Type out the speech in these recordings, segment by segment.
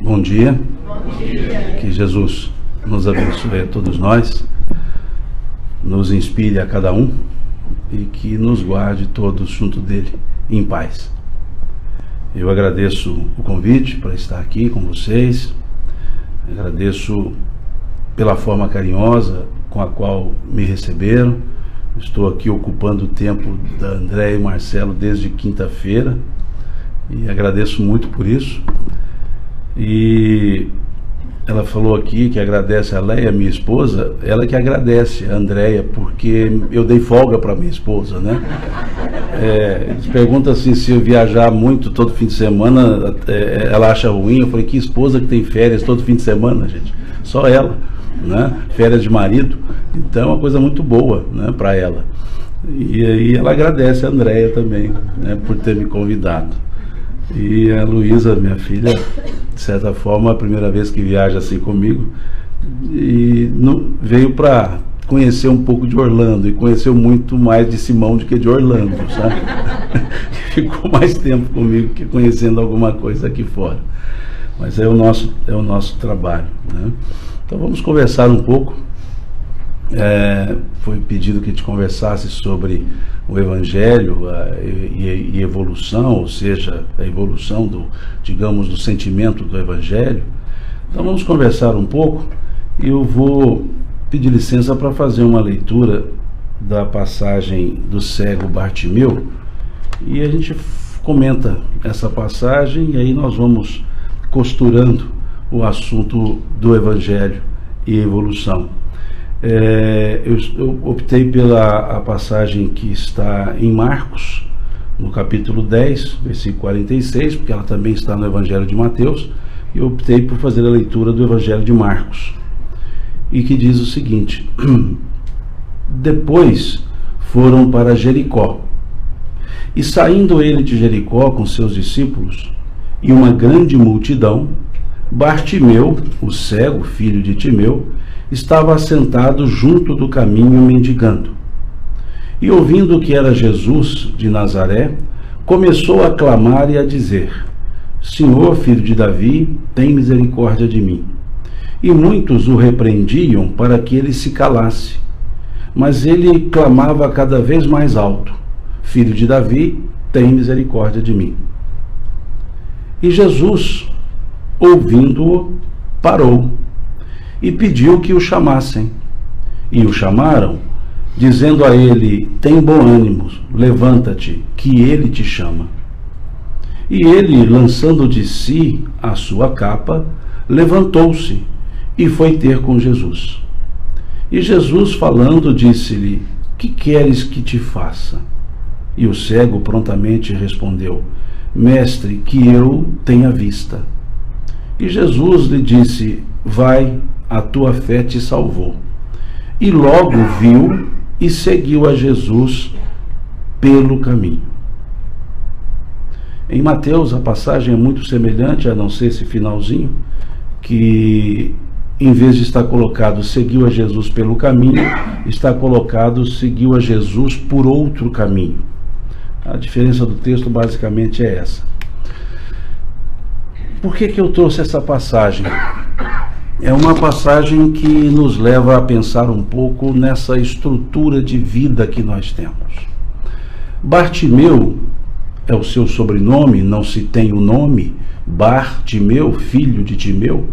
Bom dia. Bom dia. Que Jesus nos abençoe a todos nós, nos inspire a cada um e que nos guarde todos junto dele em paz. Eu agradeço o convite para estar aqui com vocês, agradeço pela forma carinhosa com a qual me receberam. Estou aqui ocupando o tempo da Andréia e Marcelo desde quinta-feira e agradeço muito por isso. E ela falou aqui que agradece a Leia, minha esposa, ela que agradece a Andréia, porque eu dei folga para minha esposa, né? Eles perguntam assim, se eu viajar muito todo fim de semana, ela acha ruim. Eu falei, que esposa que tem férias todo fim de semana, gente? Só ela, né? Férias de marido. Então é uma coisa muito boa, né, para ela. E aí ela agradece a Andréia também, né, por ter me convidado. E a Luísa, minha filha, de certa forma, a primeira vez que viaja assim comigo, e veio para conhecer um pouco de Orlando, e conheceu muito mais de Simão do que de Orlando, sabe? Ficou mais tempo comigo que conhecendo alguma coisa aqui fora. Mas é o nosso trabalho, né? Então vamos conversar um pouco. Foi pedido que a gente conversasse sobre o Evangelho e evolução, ou seja, a evolução do sentimento do Evangelho. Então vamos conversar um pouco e eu vou pedir licença para fazer uma leitura da passagem do cego Bartimeu e a gente comenta essa passagem e aí nós vamos costurando o assunto do Evangelho e evolução. Eu optei pela passagem que está em Marcos, no capítulo 10, versículo 46, porque ela também está no Evangelho de Mateus, e eu optei por fazer a leitura do Evangelho de Marcos, e que diz o seguinte: Depois foram para Jericó, e saindo ele de Jericó com seus discípulos, e uma grande multidão, Bartimeu, o cego, filho de Timeu, estava assentado junto do caminho mendigando. E ouvindo que era Jesus de Nazaré, começou a clamar e a dizer: Senhor, filho de Davi, tem misericórdia de mim. E muitos o repreendiam para que ele se calasse. Mas ele clamava cada vez mais alto: Filho de Davi, tem misericórdia de mim. E Jesus, ouvindo-o, parou e pediu que o chamassem. E o chamaram, dizendo a ele: tem bom ânimo, levanta-te, que ele te chama. E ele, lançando de si a sua capa, levantou-se e foi ter com Jesus. E Jesus, falando, disse-lhe: que queres que te faça? E o cego prontamente respondeu: Mestre, que eu tenha vista. E Jesus lhe disse: vai, a tua fé te salvou. E logo viu e seguiu a Jesus pelo caminho. Em Mateus a passagem é muito semelhante, a não ser esse finalzinho, que em vez de estar colocado seguiu a Jesus pelo caminho, está colocado seguiu a Jesus por outro caminho. A diferença do texto basicamente é essa. Por que eu trouxe essa passagem? É uma passagem que nos leva a pensar um pouco nessa estrutura de vida que nós temos. Bartimeu é o seu sobrenome, não se tem o nome. Bartimeu, filho de Timeu,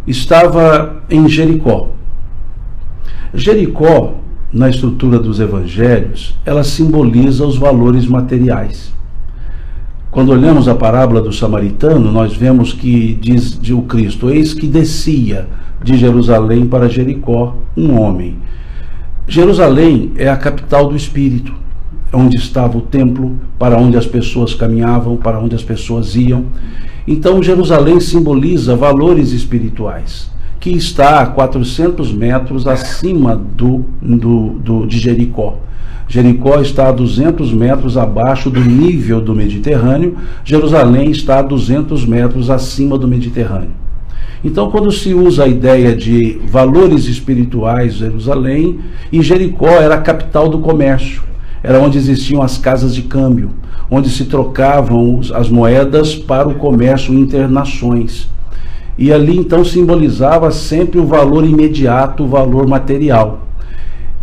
estava em Jericó. Jericó, na estrutura dos evangelhos, ela simboliza os valores materiais. Quando olhamos a parábola do samaritano, nós vemos que diz o Cristo: eis que descia de Jerusalém para Jericó um homem. Jerusalém é a capital do Espírito, onde estava o templo, para onde as pessoas caminhavam, para onde as pessoas iam. Então Jerusalém simboliza valores espirituais, que está a 400 metros acima de Jericó. Jericó está a 200 metros abaixo do nível do Mediterrâneo, Jerusalém está a 200 metros acima do Mediterrâneo. Então, quando se usa a ideia de valores espirituais, Jerusalém, e Jericó era a capital do comércio, era onde existiam as casas de câmbio, onde se trocavam as moedas para o comércio internações. E ali então simbolizava sempre o valor imediato, o valor material.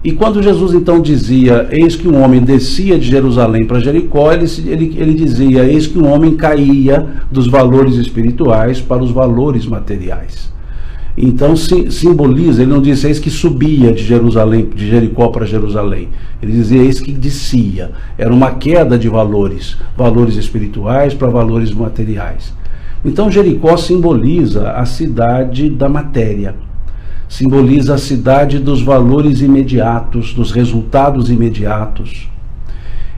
E quando Jesus então dizia, eis que um homem descia de Jerusalém para Jericó, ele dizia, eis que um homem caía dos valores espirituais para os valores materiais. Então simboliza, ele não diz eis que subia de Jerusalém, de Jericó para Jerusalém. Ele dizia eis que descia. Era uma queda de valores, valores espirituais para valores materiais. Então Jericó simboliza a cidade da matéria. Simboliza a cidade dos valores imediatos, dos resultados imediatos.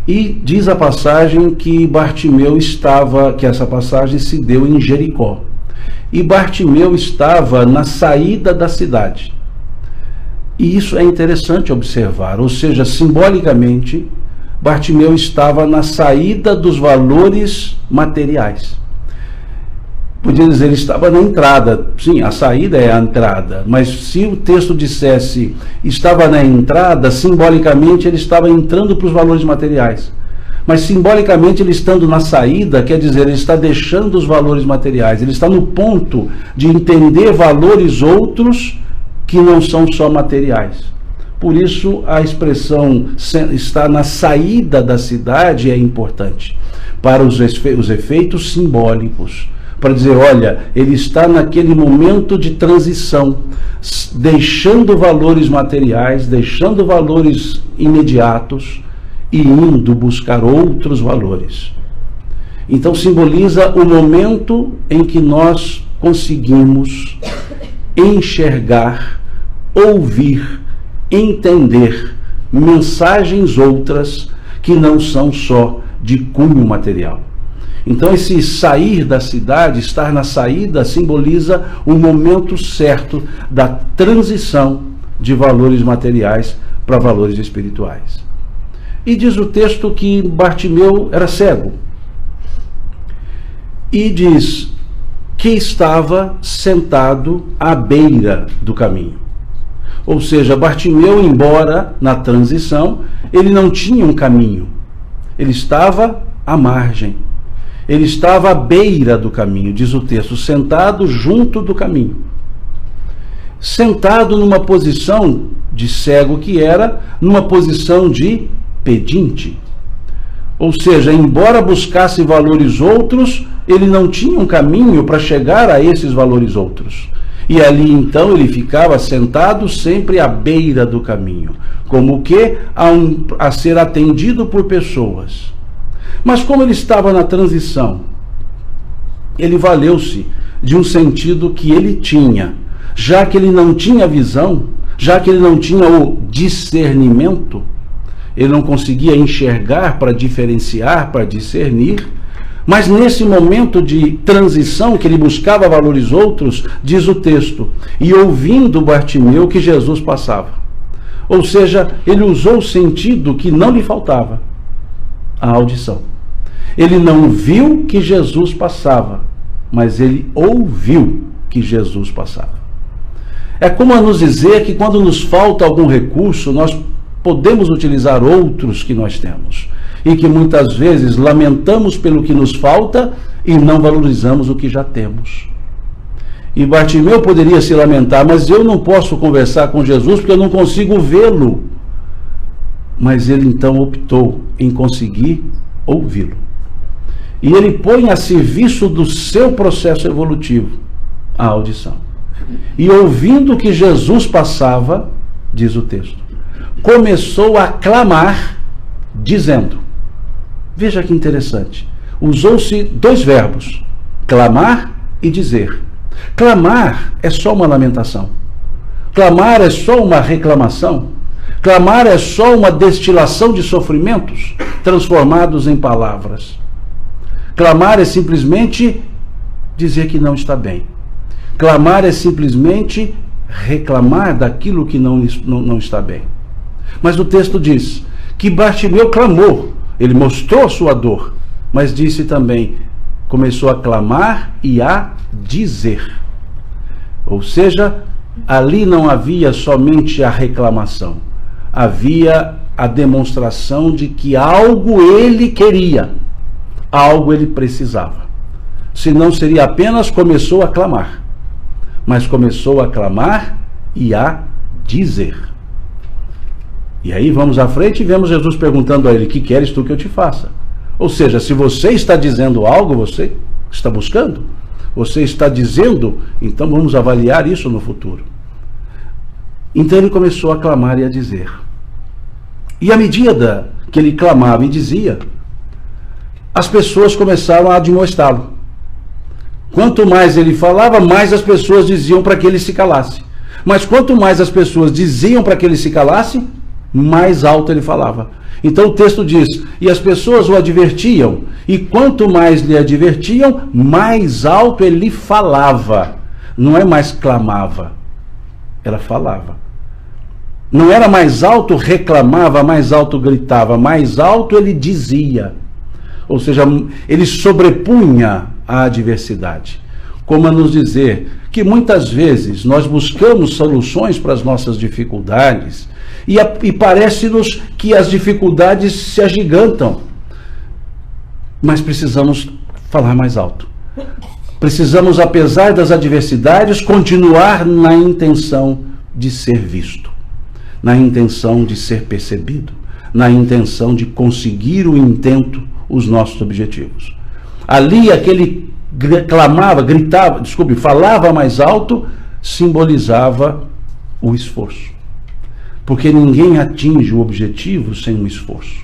E diz a passagem que Bartimeu estava, que essa passagem se deu em Jericó. E Bartimeu estava na saída da cidade. E isso é interessante observar, ou seja, simbolicamente, Bartimeu estava na saída dos valores materiais. Podia dizer, ele estava na entrada. Sim, a saída é a entrada. Mas se o texto dissesse estava na entrada, simbolicamente ele estava entrando para os valores materiais. Mas simbolicamente ele estando na saída, quer dizer, ele está deixando os valores materiais. Ele está no ponto de entender valores outros que não são só materiais. Por isso a expressão está na saída da cidade é importante. Para os efeitos simbólicos. Para dizer, olha, ele está naquele momento de transição, deixando valores materiais, deixando valores imediatos e indo buscar outros valores. Então simboliza o momento em que nós conseguimos enxergar, ouvir, entender mensagens outras que não são só de cunho material. Então esse sair da cidade, estar na saída, simboliza o momento certo da transição de valores materiais para valores espirituais. E diz o texto que Bartimeu era cego. E diz que estava sentado à beira do caminho. Ou seja, Bartimeu, embora na transição, ele não tinha um caminho. Ele estava à margem. Ele estava à beira do caminho, diz o texto, sentado junto do caminho. Sentado numa posição de cego que era, numa posição de pedinte. Ou seja, embora buscasse valores outros, ele não tinha um caminho para chegar a esses valores outros. E ali então ele ficava sentado sempre à beira do caminho, como que a ser atendido por pessoas. Mas como ele estava na transição, ele valeu-se de um sentido que ele tinha, já que ele não tinha visão, já que ele não tinha o discernimento, ele não conseguia enxergar para diferenciar, para discernir, mas nesse momento de transição que ele buscava valores outros, diz o texto, e ouvindo Bartimeu que Jesus passava. Ou seja, ele usou o sentido que não lhe faltava, a audição. Ele não viu que Jesus passava, mas ele ouviu que Jesus passava. É como a nos dizer que quando nos falta algum recurso, nós podemos utilizar outros que nós temos. E que muitas vezes lamentamos pelo que nos falta e não valorizamos o que já temos. E Bartimeu poderia se lamentar, mas eu não posso conversar com Jesus porque eu não consigo vê-lo. Mas ele então optou em conseguir ouvi-lo. E ele põe a serviço do seu processo evolutivo a audição. E ouvindo que Jesus passava, diz o texto, começou a clamar, dizendo. Veja que interessante. Usou-se dois verbos, clamar e dizer. Clamar é só uma lamentação. Clamar é só uma reclamação. Clamar é só uma destilação de sofrimentos transformados em palavras. Clamar é simplesmente dizer que não está bem. Clamar é simplesmente reclamar daquilo que não está bem. Mas o texto diz que Bartimeu clamou, ele mostrou a sua dor, mas disse também, começou a clamar e a dizer. Ou seja, ali não havia somente a reclamação, havia a demonstração de que algo ele queria, algo ele precisava. Senão seria apenas começou a clamar. mas começou a clamar e a dizer. E aí vamos à frente e vemos Jesus perguntando a ele: que queres tu que eu te faça? Ou seja, se você está dizendo algo, você está buscando, você está dizendo, então vamos avaliar isso no futuro. Então ele começou a clamar e a dizer. E à medida que ele clamava e dizia, as pessoas começaram a admoestá-lo. Quanto mais ele falava, mais as pessoas diziam para que ele se calasse. Mas quanto mais as pessoas diziam para que ele se calasse, mais alto ele falava. Então o texto diz: e as pessoas o advertiam, e quanto mais lhe advertiam, mais alto ele falava. Não é mais clamava, era falava. Não era mais alto reclamava, mais alto gritava, mais alto ele dizia. Ou seja, ele sobrepunha a adversidade. Como a nos dizer que muitas vezes nós buscamos soluções para as nossas dificuldades e parece-nos que as dificuldades se agigantam. Mas precisamos falar mais alto. Precisamos, apesar das adversidades, continuar na intenção de ser visto, na intenção de ser percebido, na intenção de conseguir o intento, os nossos objetivos. Ali aquele falava mais alto, simbolizava o esforço. Porque ninguém atinge o objetivo sem um esforço.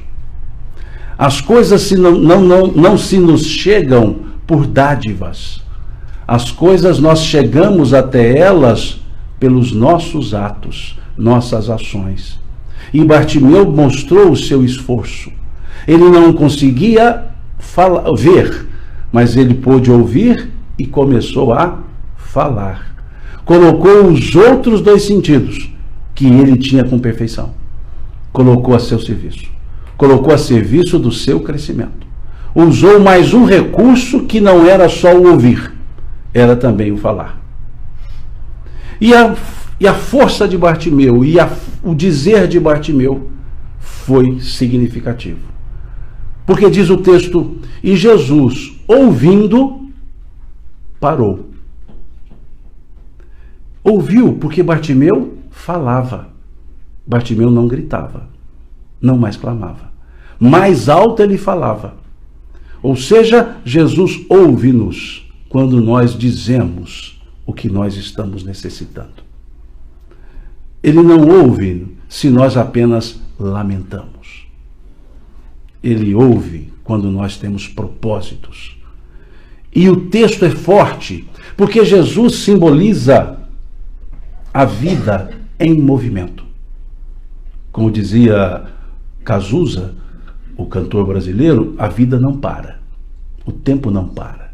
As coisas não se nos chegam por dádivas. As coisas nós chegamos até elas pelos nossos atos, nossas ações. E Bartimeu mostrou o seu esforço. Ele não conseguia ver, mas ele pôde ouvir e começou a falar. Colocou os outros dois sentidos que ele tinha com perfeição. Colocou a seu serviço. Colocou a serviço do seu crescimento. Usou mais um recurso que não era só o ouvir, era também o falar. E a força de Bartimeu e o dizer de Bartimeu foi significativo. Porque diz o texto: e Jesus, ouvindo, parou. Ouviu, porque Bartimeu falava. Bartimeu não gritava, não mais clamava. Mais alto ele falava. Ou seja, Jesus ouve-nos quando nós dizemos o que nós estamos necessitando. Ele não ouve se nós apenas lamentamos. Ele ouve quando nós temos propósitos. E o texto é forte, porque Jesus simboliza a vida em movimento. Como dizia Cazuza, o cantor brasileiro, a vida não para. O tempo não para.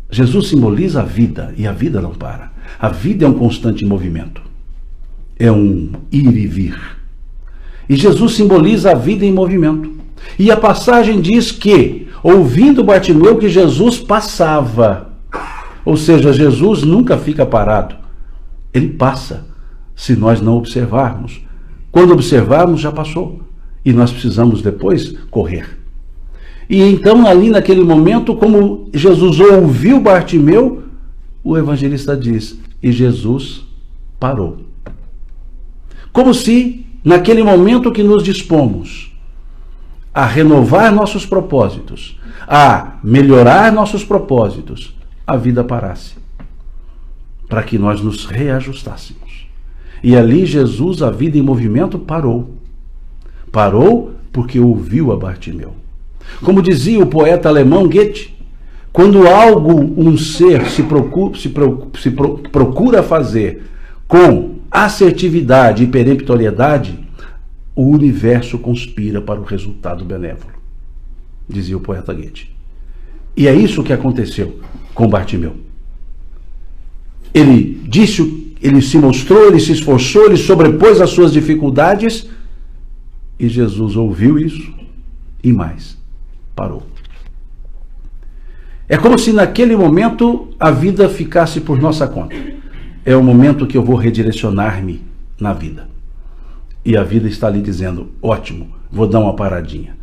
Jesus simboliza a vida, e a vida não para. A vida é um constante movimento. É um ir e vir. E Jesus simboliza a vida em movimento. E a passagem diz que, ouvindo Bartimeu, que Jesus passava. Ou seja, Jesus nunca fica parado. Ele passa, se nós não observarmos. Quando observarmos, já passou. E nós precisamos depois correr. E então, ali naquele momento, como Jesus ouviu Bartimeu, o evangelista diz: e Jesus parou. Como se, naquele momento que nos dispomos a renovar nossos propósitos, a melhorar nossos propósitos, a vida parasse, para que nós nos reajustássemos. E ali Jesus, a vida em movimento, parou. Parou porque ouviu a Bartimeu. Como dizia o poeta alemão Goethe, quando um ser se procura fazer com assertividade e peremptoriedade, o universo conspira para o resultado benévolo, dizia o poeta Goethe. E é isso que aconteceu com Bartimeu. Ele disse, ele se mostrou, ele se esforçou, ele sobrepôs as suas dificuldades, e Jesus ouviu isso e mais, parou. É como se naquele momento a vida ficasse por nossa conta. É o momento que eu vou redirecionar-me na vida. E a vida está ali dizendo: ótimo, vou dar uma paradinha.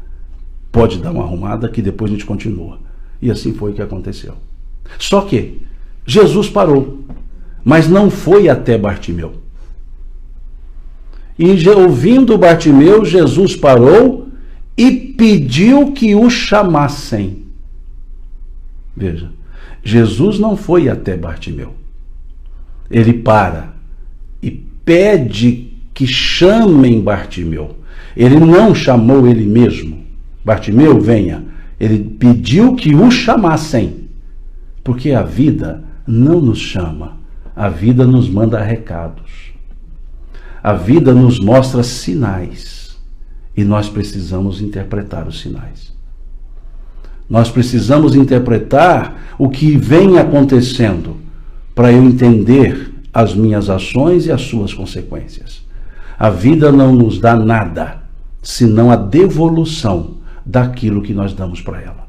Pode dar uma arrumada que depois a gente continua. E assim foi o que aconteceu. Só que Jesus parou. mas não foi até Bartimeu. E ouvindo Bartimeu, Jesus parou e pediu que o chamassem. Veja, Jesus não foi até Bartimeu. Ele para e pede que chamem Bartimeu. Ele não chamou ele mesmo. Bartimeu, venha. Ele pediu que o chamassem. Porque a vida não nos chama. A vida nos manda recados. A vida nos mostra sinais. E nós precisamos interpretar os sinais. Nós precisamos interpretar o que vem acontecendo para eu entender as minhas ações e as suas consequências. A vida não nos dá nada, senão a devolução daquilo que nós damos para ela.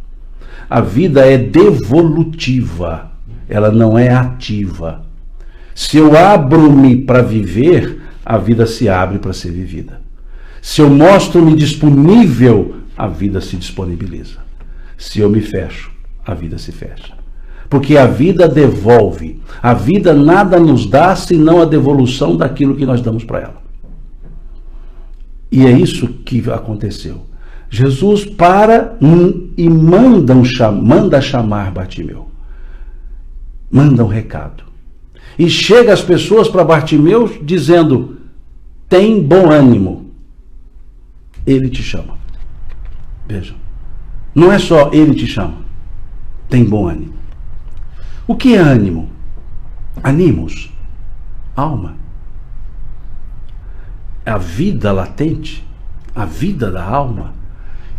A vida é devolutiva, ela não é ativa. Se eu abro-me para viver, a vida se abre para ser vivida. Se eu mostro-me disponível, a vida se disponibiliza. Se eu me fecho, a vida se fecha. Porque a vida devolve. A vida nada nos dá senão a devolução daquilo que nós damos para ela. E é isso que aconteceu. Jesus para e manda chamar Bartimeu. Manda um recado. E chega as pessoas para Bartimeu dizendo: tem bom ânimo. Ele te chama. Vejam. Não é só ele te chama. Tem bom ânimo. O que é ânimo? Animos. Alma. A vida latente. A vida da alma.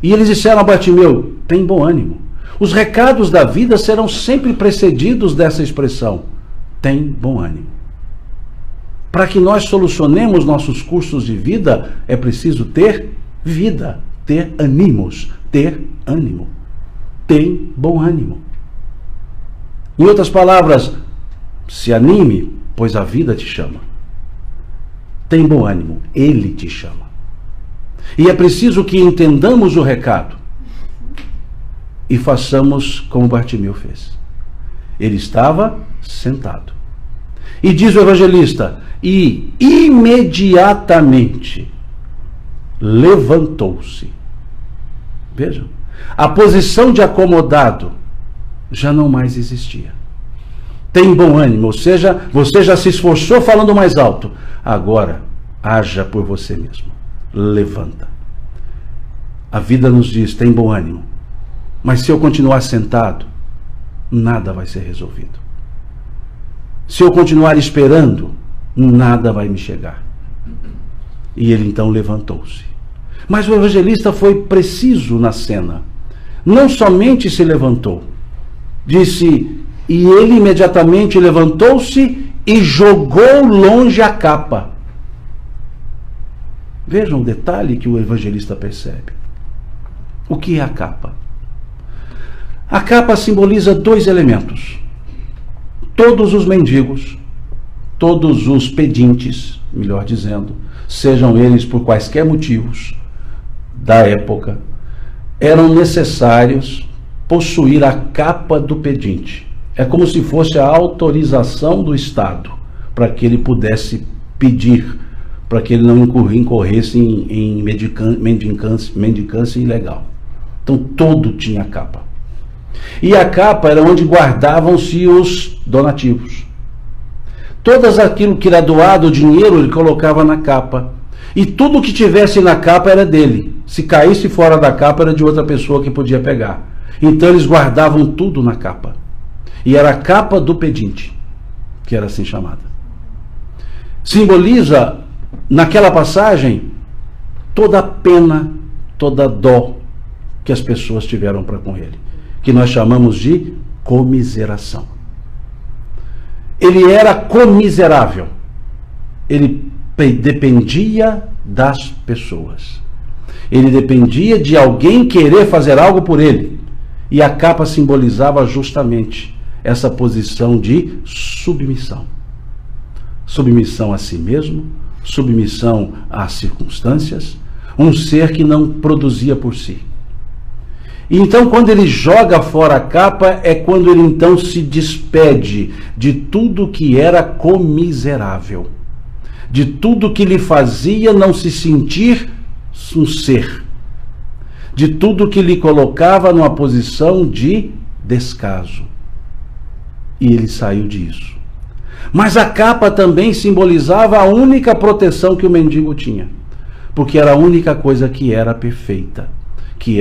E eles disseram a Bartimeu: tem bom ânimo. Os recados da vida serão sempre precedidos dessa expressão: tem bom ânimo. Para que nós solucionemos nossos cursos de vida, é preciso ter vida, ter ânimos, ter ânimo. Tem bom ânimo. Em outras palavras, se anime, pois a vida te chama. Tem bom ânimo, ele te chama. E é preciso que entendamos o recado e façamos como Bartimeu fez. Ele estava sentado. E diz o evangelista: e imediatamente levantou-se. Vejam, a posição de acomodado já não mais existia. Tem bom ânimo, ou seja, você já se esforçou falando mais alto. Agora, haja por você mesmo. Levanta. A vida nos diz: tem bom ânimo. Mas se eu continuar sentado, nada vai ser resolvido. Se eu continuar esperando, nada vai me chegar. E ele então levantou-se. Mas o evangelista foi preciso na cena. Não somente se levantou, disse: e ele imediatamente levantou-se e jogou longe a capa. Vejam o detalhe que o evangelista percebe. O que é a capa? A capa simboliza dois elementos. Todos os mendigos, todos os pedintes, melhor dizendo, sejam eles por quaisquer motivos da época, eram necessários possuir a capa do pedinte. É como se fosse a autorização do Estado para que ele pudesse pedir, para que ele não incorresse em mendicância ilegal. Então todo tinha capa. E a capa era onde guardavam-se os donativos. Todas aquilo que era doado, o dinheiro, ele colocava na capa. E tudo que tivesse na capa era dele. Se caísse fora da capa, era de outra pessoa que podia pegar. Então eles guardavam tudo na capa. E era a capa do pedinte, que era assim chamada. Simboliza, naquela passagem, toda a pena, toda a dó que as pessoas tiveram para com ele, que nós chamamos de comiseração. Ele era comiserável. Ele dependia das pessoas. Ele dependia de alguém querer fazer algo por ele. E a capa simbolizava justamente essa posição de submissão. Submissão a si mesmo, submissão às circunstâncias, um ser que não produzia por si. E então, quando ele joga fora a capa, é quando ele então se despede de tudo que era comiserável, de tudo que lhe fazia não se sentir um ser, de tudo que lhe colocava numa posição de descaso. E ele saiu disso. Mas a capa também simbolizava a única proteção que o mendigo tinha, porque era a única coisa que era perfeita, que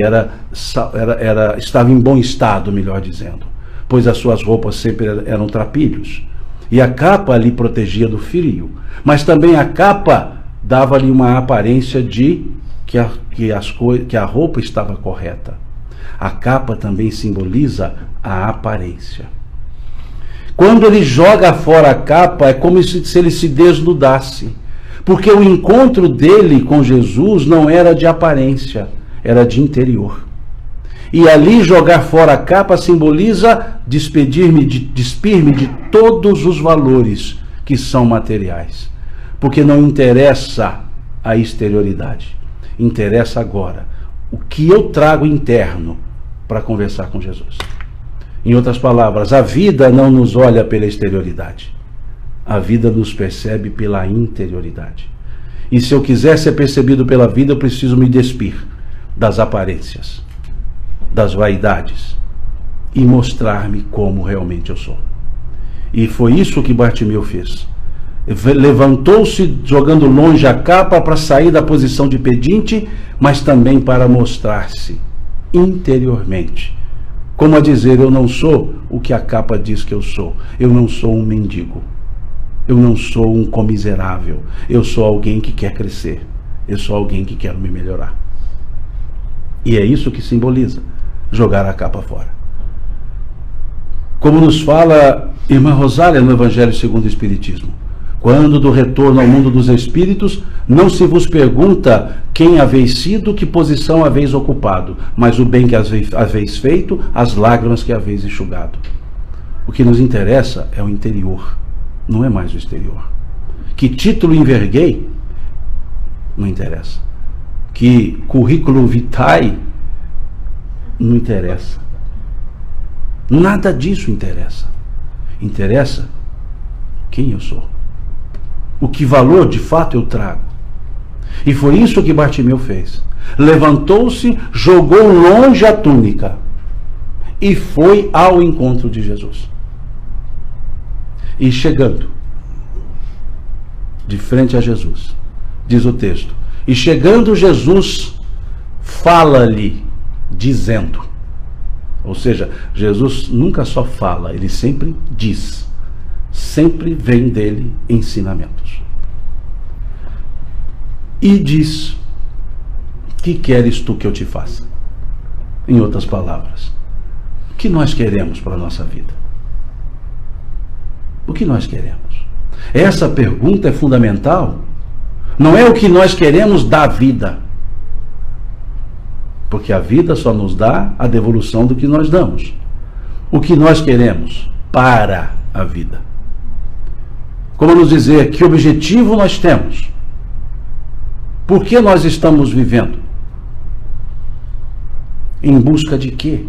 estava em bom estado, melhor dizendo, pois as suas roupas sempre eram trapilhos. E a capa lhe protegia do frio, mas também a capa dava-lhe uma aparência de que a roupa estava correta. A capa também simboliza a aparência. Quando ele joga fora a capa, é como se ele se desnudasse, porque o encontro dele com Jesus não era de aparência, era de interior. E ali jogar fora a capa simboliza despir-me de todos os valores que são materiais, porque não interessa a exterioridade, interessa agora o que eu trago interno para conversar com Jesus. Em outras palavras, a vida não nos olha pela exterioridade, a vida nos percebe pela interioridade. E se eu quiser ser percebido pela vida, eu preciso me despir das aparências, das vaidades, e mostrar-me como realmente eu sou. E foi isso que Bartimeu fez. Levantou-se jogando longe a capa para sair da posição de pedinte, mas também para mostrar-se interiormente, como a dizer: eu não sou o que a capa diz que eu sou, eu não sou um mendigo, eu não sou um comiserável, eu sou alguém que quer crescer, eu sou alguém que quer me melhorar. E é isso que simboliza jogar a capa fora. Como nos fala irmã Rosália no Evangelho segundo o Espiritismo: quando do retorno ao mundo dos espíritos, não se vos pergunta quem haveis sido, que posição haveis ocupado, mas o bem que haveis feito, as lágrimas que haveis enxugado. O que nos interessa é o interior, não é mais o exterior. Que título enverguei? Não interessa. Que currículo vitae? Não interessa. Nada disso interessa. Interessa quem eu sou. O que valor de fato eu trago. E foi isso que Bartimeu fez. Levantou-se, jogou longe a túnica e foi ao encontro de Jesus. E chegando de frente a Jesus, diz o texto: e chegando Jesus, fala-lhe, dizendo. Ou seja, Jesus nunca só fala, ele sempre diz. Sempre vem dele ensinamentos. E diz: que queres tu que eu te faça? Em outras palavras, o que nós queremos para a nossa vida? O que nós queremos? Essa pergunta é fundamental. Não é o que nós queremos da vida, porque a vida só nos dá a devolução do que nós damos. O que nós queremos para a vida? Como nos dizer que objetivo nós temos? Por que nós estamos vivendo? Em busca de quê?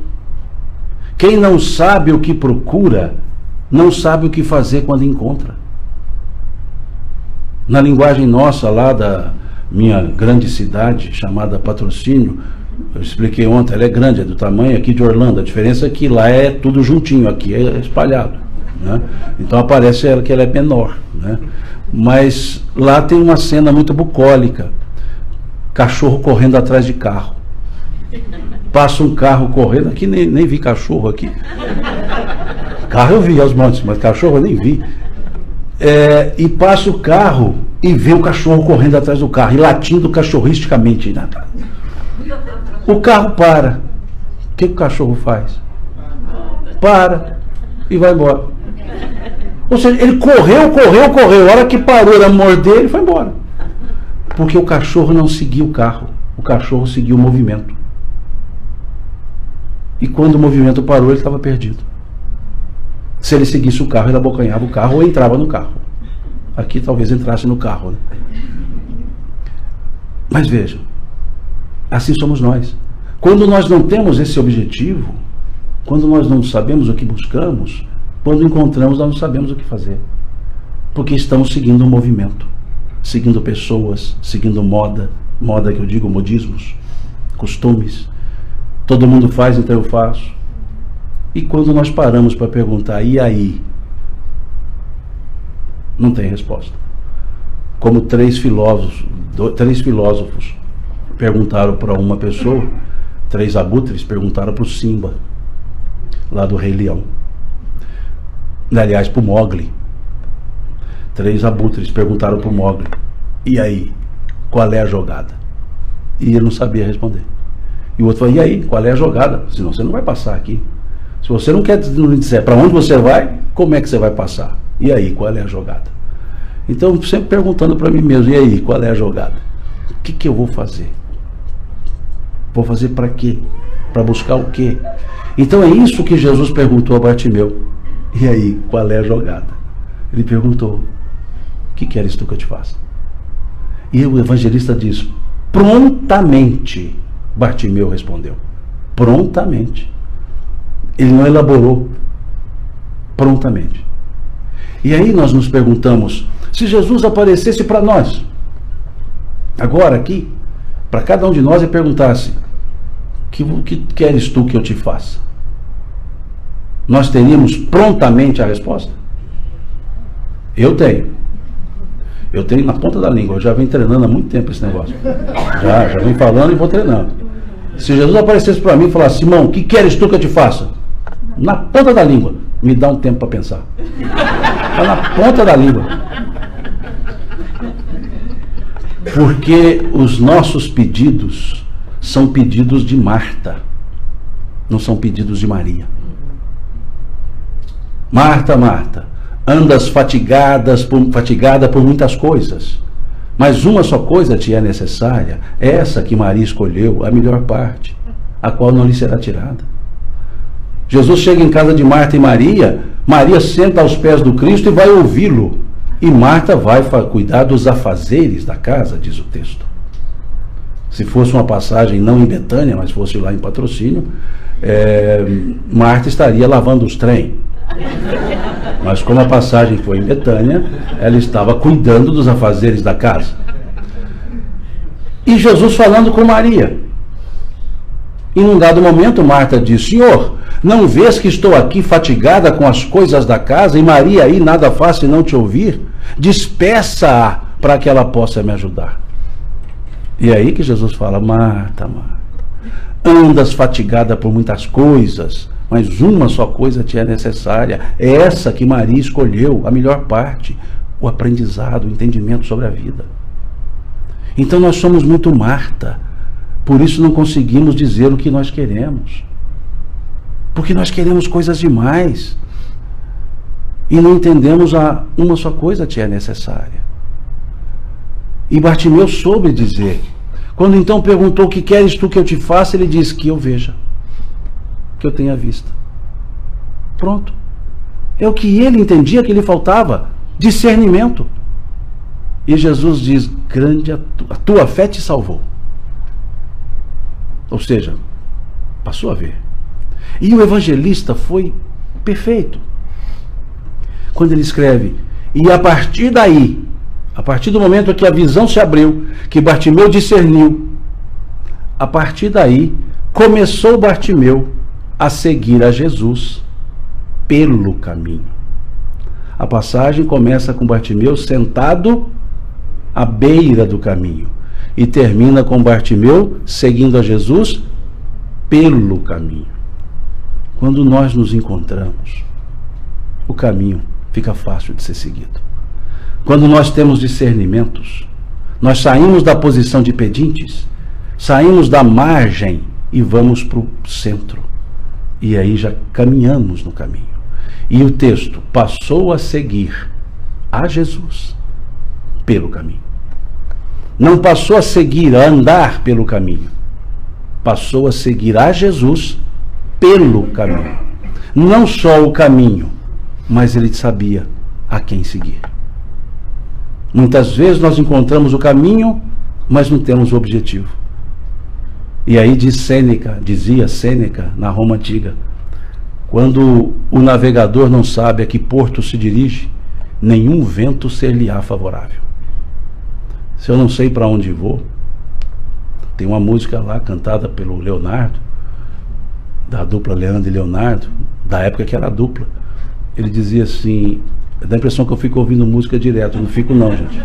Quem não sabe o que procura, não sabe o que fazer quando encontra. Na linguagem nossa, lá da minha grande cidade, chamada Patrocínio, eu expliquei ontem, ela é grande, é do tamanho aqui de Orlando. A diferença é que lá é tudo juntinho, aqui é espalhado, né? Então aparece que ela é menor, né? Mas lá tem uma cena muito bucólica: cachorro correndo atrás de carro. Passa um carro correndo, aqui nem vi cachorro aqui. Carro eu vi aos montes, mas cachorro eu nem vi. E passa o carro e vê o cachorro correndo atrás do carro e latindo cachorristicamente. O carro para. O que o cachorro faz? Para e vai embora. Ou seja, ele correu. A hora que parou de morder, ele foi embora. Porque o cachorro não seguia o carro. O cachorro seguia o movimento. E quando o movimento parou, ele estava perdido. Se ele seguisse o carro, ele abocanhava o carro ou entrava no carro. Aqui talvez entrasse no carro, né? Mas vejam, assim somos nós. Quando nós não temos esse objetivo, quando nós não sabemos o que buscamos, quando encontramos, nós não sabemos o que fazer. Porque estamos seguindo um movimento, seguindo pessoas, seguindo moda que eu digo, modismos, costumes. Todo mundo faz, então eu faço. E quando nós paramos para perguntar, e aí? Não tem resposta. Como três filósofos perguntaram para uma pessoa, 3 abutres perguntaram para o Simba, lá do Rei Leão. Aliás, para o Mowgli. 3 abutres perguntaram para o Mowgli, e aí, qual é a jogada? E ele não sabia responder. E o outro falou, e aí, qual é a jogada? Senão você não vai passar aqui. Se você não quer dizer para onde você vai, como é que você vai passar? E aí, qual é a jogada? Então, sempre perguntando para mim mesmo, e aí, qual é a jogada? O que eu vou fazer? Vou fazer para quê? Para buscar o quê? Então é isso que Jesus perguntou a Bartimeu. E aí, qual é a jogada? Ele perguntou, o que queres tu que eu te faça? E o evangelista diz, prontamente, Bartimeu respondeu. Prontamente. Ele não elaborou. Prontamente. E aí nós nos perguntamos, se Jesus aparecesse para nós, agora aqui, para cada um de nós e perguntasse, o que queres tu que eu te faça? Nós teríamos prontamente a resposta? Eu tenho na ponta da língua, eu já venho treinando há muito tempo esse negócio. Já venho falando e vou treinando. Se Jesus aparecesse para mim e falasse, Simão, o que queres tu que eu te faça? Na ponta da língua, me dá um tempo para pensar. Está na ponta da língua. Porque os nossos pedidos são pedidos de Marta, não são pedidos de Maria. Marta, Marta, andas fatigada por muitas coisas, mas uma só coisa te é necessária, essa que Maria escolheu, a melhor parte, a qual não lhe será tirada. Jesus chega em casa de Marta e Maria, Maria senta aos pés do Cristo e vai ouvi-lo, e Marta vai cuidar dos afazeres da casa, diz o texto. Se fosse uma passagem não em Betânia, mas fosse lá em Patrocínio, Marta estaria lavando os trem. Mas como a passagem foi em Betânia, ela estava cuidando dos afazeres da casa. E Jesus falando com Maria. E num dado momento Marta diz, Senhor, não vês que estou aqui fatigada com as coisas da casa, e Maria aí nada faz se não te ouvir? Despeça-a para que ela possa me ajudar. E é aí que Jesus fala, Marta, Marta, andas fatigada por muitas coisas, mas uma só coisa te é necessária, é essa que Maria escolheu, a melhor parte, o aprendizado, o entendimento sobre a vida. Então nós somos muito Marta, por isso não conseguimos dizer o que nós queremos, porque nós queremos coisas demais, e não entendemos uma só coisa te é necessária. E Bartimeu soube dizer, quando então perguntou, o que queres tu que eu te faça? Ele disse, que eu veja, que eu tenha vista. Pronto. É o que ele entendia que lhe faltava, discernimento. E Jesus diz, grande a tua fé te salvou. Ou seja, passou a ver. E o evangelista foi perfeito. Quando ele escreve, e a partir daí, a partir do momento que a visão se abriu, que Bartimeu discerniu, a partir daí, começou Bartimeu a seguir a Jesus pelo caminho. A passagem começa com Bartimeu sentado à beira do caminho e termina com Bartimeu seguindo a Jesus pelo caminho. Quando nós nos encontramos, o caminho fica fácil de ser seguido. Quando nós temos discernimentos, nós saímos da posição de pedintes, saímos da margem e vamos para o centro. E aí já caminhamos no caminho. E o texto passou a seguir a Jesus pelo caminho. Não passou a seguir, a andar pelo caminho. Passou a seguir a Jesus pelo caminho. Não só o caminho, mas ele sabia a quem seguir. Muitas vezes nós encontramos o caminho, mas não temos o objetivo. E aí dizia Sêneca, na Roma antiga, quando o navegador não sabe a que porto se dirige, nenhum vento ser-lhe-á favorável. Se eu não sei para onde vou, tem uma música lá cantada pelo Leonardo, da dupla Leandro e Leonardo, da época que era a dupla. Ele dizia assim, dá a impressão que eu fico ouvindo música direto, não fico não, gente.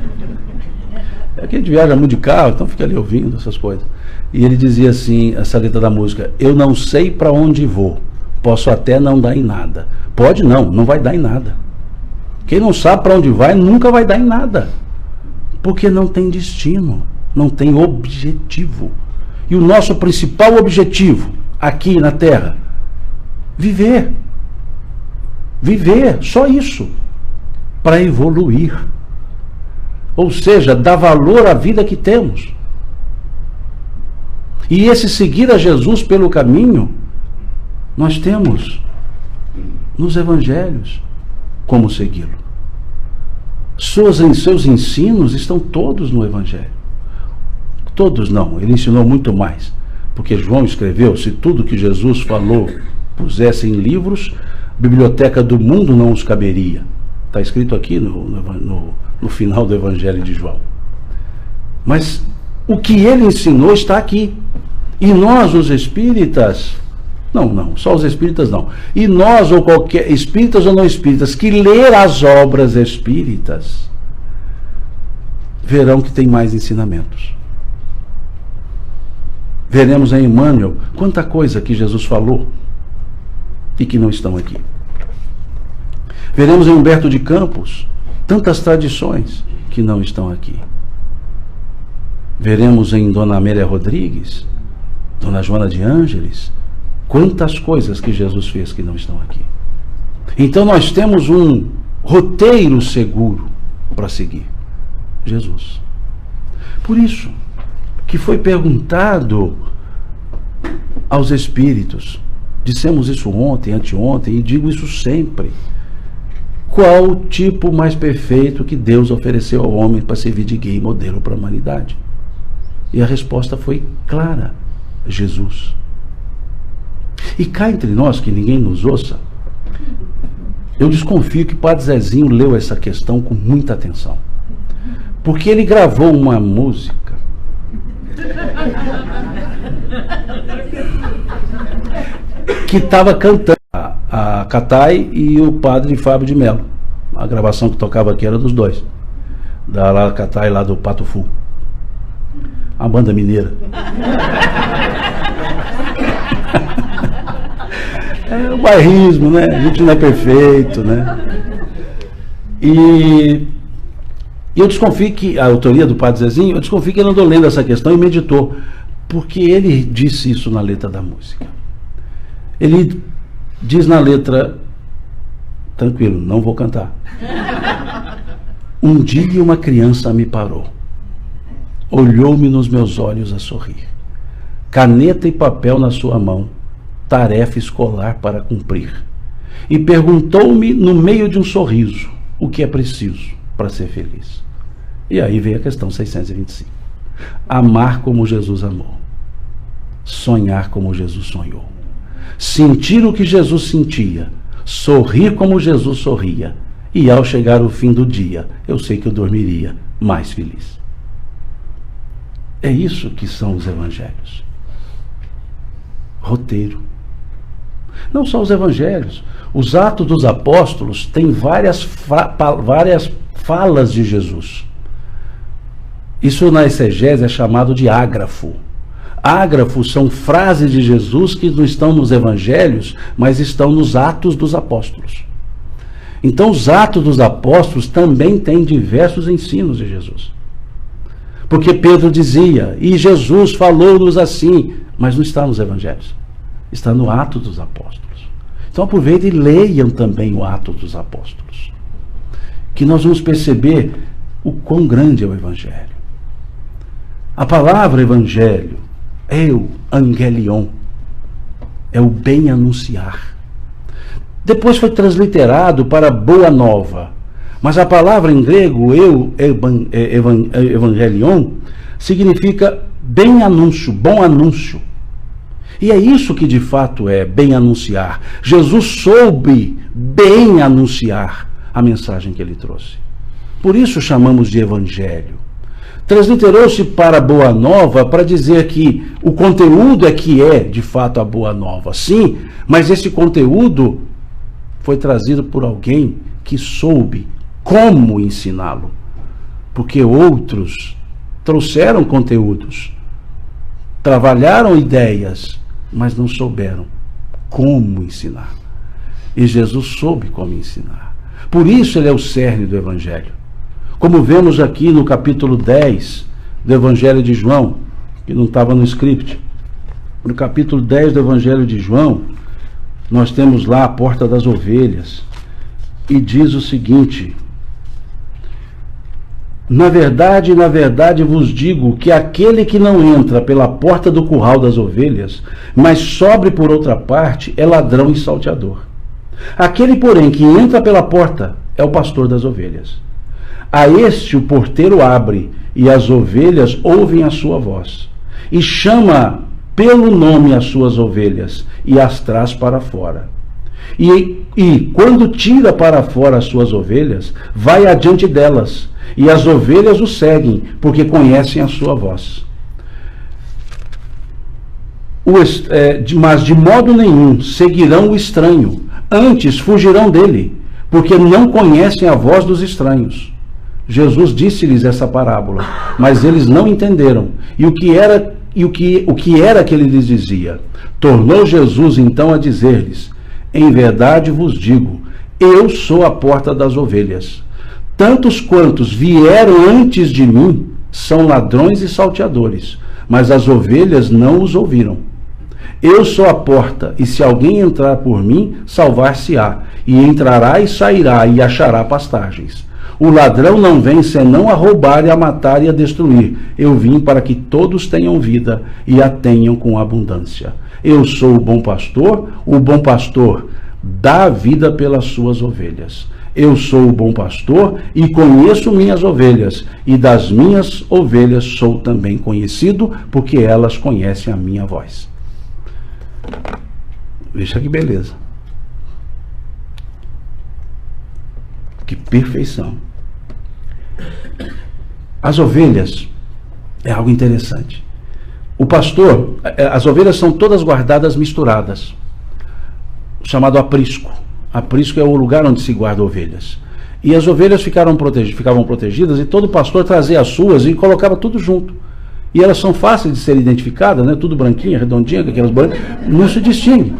É que a gente viaja muito de carro, então fica ali ouvindo essas coisas. E ele dizia assim, essa letra da música, eu não sei para onde vou, posso até não dar em nada. Pode não vai dar em nada. Quem não sabe para onde vai, nunca vai dar em nada. Porque não tem destino, não tem objetivo. E o nosso principal objetivo, aqui na Terra, viver. Viver, só isso. Para evoluir. Ou seja, dar valor à vida que temos. E esse seguir a Jesus pelo caminho, nós temos nos evangelhos como segui-lo. Seus ensinos estão todos no evangelho. Todos não, ele ensinou muito mais. Porque João escreveu, se tudo que Jesus falou pusesse em livros, a biblioteca do mundo não os caberia. Está escrito aqui no final do Evangelho de João. Mas o que ele ensinou está aqui. E nós, os espíritas, não, só os espíritas não. E nós, ou qualquer, espíritas ou não espíritas, que ler as obras espíritas, verão que tem mais ensinamentos. Veremos em Emmanuel quanta coisa que Jesus falou e que não estão aqui. Veremos em Humberto de Campos tantas tradições que não estão aqui. Veremos em Dona Amélia Rodrigues, Dona Joana de Ângeles, quantas coisas que Jesus fez que não estão aqui. Então nós temos um roteiro seguro para seguir: Jesus. Por isso que foi perguntado aos espíritos, dissemos isso ontem, anteontem, e digo isso sempre: qual o tipo mais perfeito que Deus ofereceu ao homem para servir de guia e modelo para a humanidade? E a resposta foi clara: Jesus. E cá entre nós, que ninguém nos ouça, eu desconfio que o Padre Zezinho leu essa questão com muita atenção, porque ele gravou uma música que estava cantando a Catai e o Padre Fábio de Mello. A gravação que tocava aqui era dos dois, da Catai lá do Pato Fu, a banda mineira. É o bairrismo, né? A gente não é perfeito, né? E eu desconfio que a autoria do Padre Zezinho, eu desconfio que ele andou lendo essa questão e meditou, porque ele disse isso na letra da música. Ele diz na letra, tranquilo, não vou cantar: um dia uma criança me parou, olhou-me nos meus olhos a sorrir, caneta e papel na sua mão, tarefa escolar para cumprir, e perguntou-me no meio de um sorriso o que é preciso para ser feliz. E aí veio a questão 625. Amar como Jesus amou, sonhar como Jesus sonhou, sentir o que Jesus sentia, sorrir como Jesus sorria, e ao chegar o fim do dia, eu sei que eu dormiria mais feliz. É isso que são os evangelhos. Roteiro. Não só os evangelhos, os Atos dos Apóstolos têm várias falas de Jesus. Isso na exegese é chamado de ágrafo. Ágrafos são frases de Jesus que não estão nos evangelhos, mas estão nos Atos dos Apóstolos. Então os Atos dos Apóstolos também têm diversos ensinos de Jesus. Porque Pedro dizia, e Jesus falou-nos assim, mas não está nos evangelhos, está no Atos dos Apóstolos. Então aproveitem e leiam também o Atos dos Apóstolos, que nós vamos perceber o quão grande é o evangelho. A palavra evangelho é o angelion, é o bem anunciar. Depois foi transliterado para boa nova, mas a palavra em grego evangelion significa bem anúncio, bom anúncio, E é isso que de fato é bem anunciar. Jesus soube bem anunciar a mensagem que ele trouxe. Por isso chamamos de evangelho. Transliterou-se para a Boa Nova para dizer que o conteúdo é que é de fato a Boa Nova. Sim, mas esse conteúdo foi trazido por alguém que soube como ensiná-lo. Porque outros trouxeram conteúdos, trabalharam ideias, mas não souberam como ensinar. E Jesus soube como ensinar. Por isso ele é o cerne do Evangelho. Como vemos aqui no capítulo 10 do Evangelho de João, que não estava no script. No capítulo 10 do Evangelho de João, nós temos lá a porta das ovelhas. E diz o seguinte: na verdade vos digo que aquele que não entra pela porta do curral das ovelhas, mas sobe por outra parte, é ladrão e salteador. Aquele, porém, que entra pela porta é o pastor das ovelhas. A este o porteiro abre, e as ovelhas ouvem a sua voz. E chama pelo nome as suas ovelhas, e as traz para fora. E quando tira para fora as suas ovelhas, vai adiante delas, e as ovelhas o seguem, porque conhecem a sua voz. Mas de modo nenhum seguirão o estranho, antes fugirão dele, porque não conhecem a voz dos estranhos. Jesus disse-lhes essa parábola, mas eles não entenderam. E o que era que ele lhes dizia? Tornou Jesus então a dizer-lhes: em verdade vos digo, eu sou a porta das ovelhas. Tantos quantos vieram antes de mim são ladrões e salteadores, mas as ovelhas não os ouviram. Eu sou a porta, e se alguém entrar por mim, salvar-se-á, e entrará e sairá, e achará pastagens. O ladrão não vem senão a roubar e a matar e a destruir. Eu vim para que todos tenham vida e a tenham com abundância. Eu sou o bom pastor dá a vida pelas suas ovelhas. Eu sou o bom pastor e conheço minhas ovelhas, e das minhas ovelhas sou também conhecido, porque elas conhecem a minha voz. Veja que beleza. Que perfeição. As ovelhas é algo interessante. O pastor, as ovelhas são todas guardadas misturadas, chamado aprisco. Aprisco é o lugar onde se guarda ovelhas. E as ovelhas ficavam protegidas, e todo pastor trazia as suas e colocava tudo junto. E elas são fáceis de serem identificadas, né? Tudo branquinha, redondinha, com aquelas brancas, não se distingue.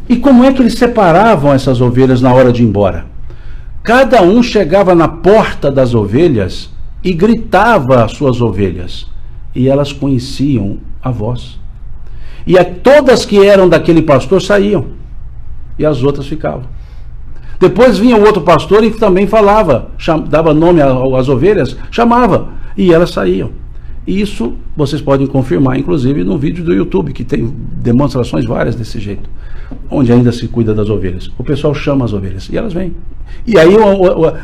E como é que eles separavam essas ovelhas na hora de ir embora? Cada um chegava na porta das ovelhas e gritava às suas ovelhas, e elas conheciam a voz. E todas que eram daquele pastor saíam, e as outras ficavam. Depois vinha o outro pastor e também falava, dava nome às ovelhas, chamava, e elas saíam. E isso vocês podem confirmar, inclusive no vídeo do YouTube, que tem demonstrações várias desse jeito, onde ainda se cuida das ovelhas. O pessoal chama as ovelhas e elas vêm. E aí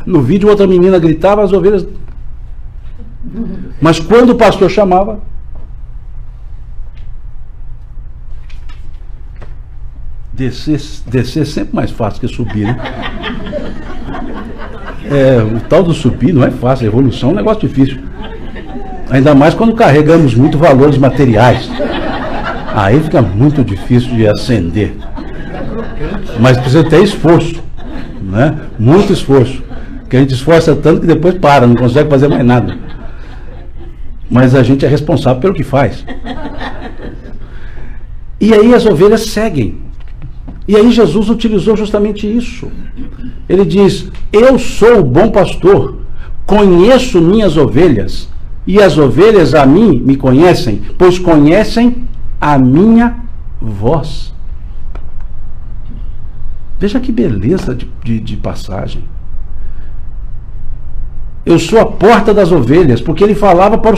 no vídeo outra menina gritava, as ovelhas... Mas quando o pastor chamava... Descer é sempre mais fácil que subir, né? O tal do subir não é fácil, a evolução é um negócio difícil. Ainda mais quando carregamos muito valores materiais. Aí fica muito difícil de ascender. Mas precisa ter esforço, né? Muito esforço. Porque a gente esforça tanto que depois para, não consegue fazer mais nada. Mas a gente é responsável pelo que faz. E aí as ovelhas seguem. E aí Jesus utilizou justamente isso. Ele diz: eu sou o bom pastor, conheço minhas ovelhas, e as ovelhas a mim me conhecem, pois conhecem a minha voz. Veja que beleza de passagem. Eu sou a porta das ovelhas, porque ele falava para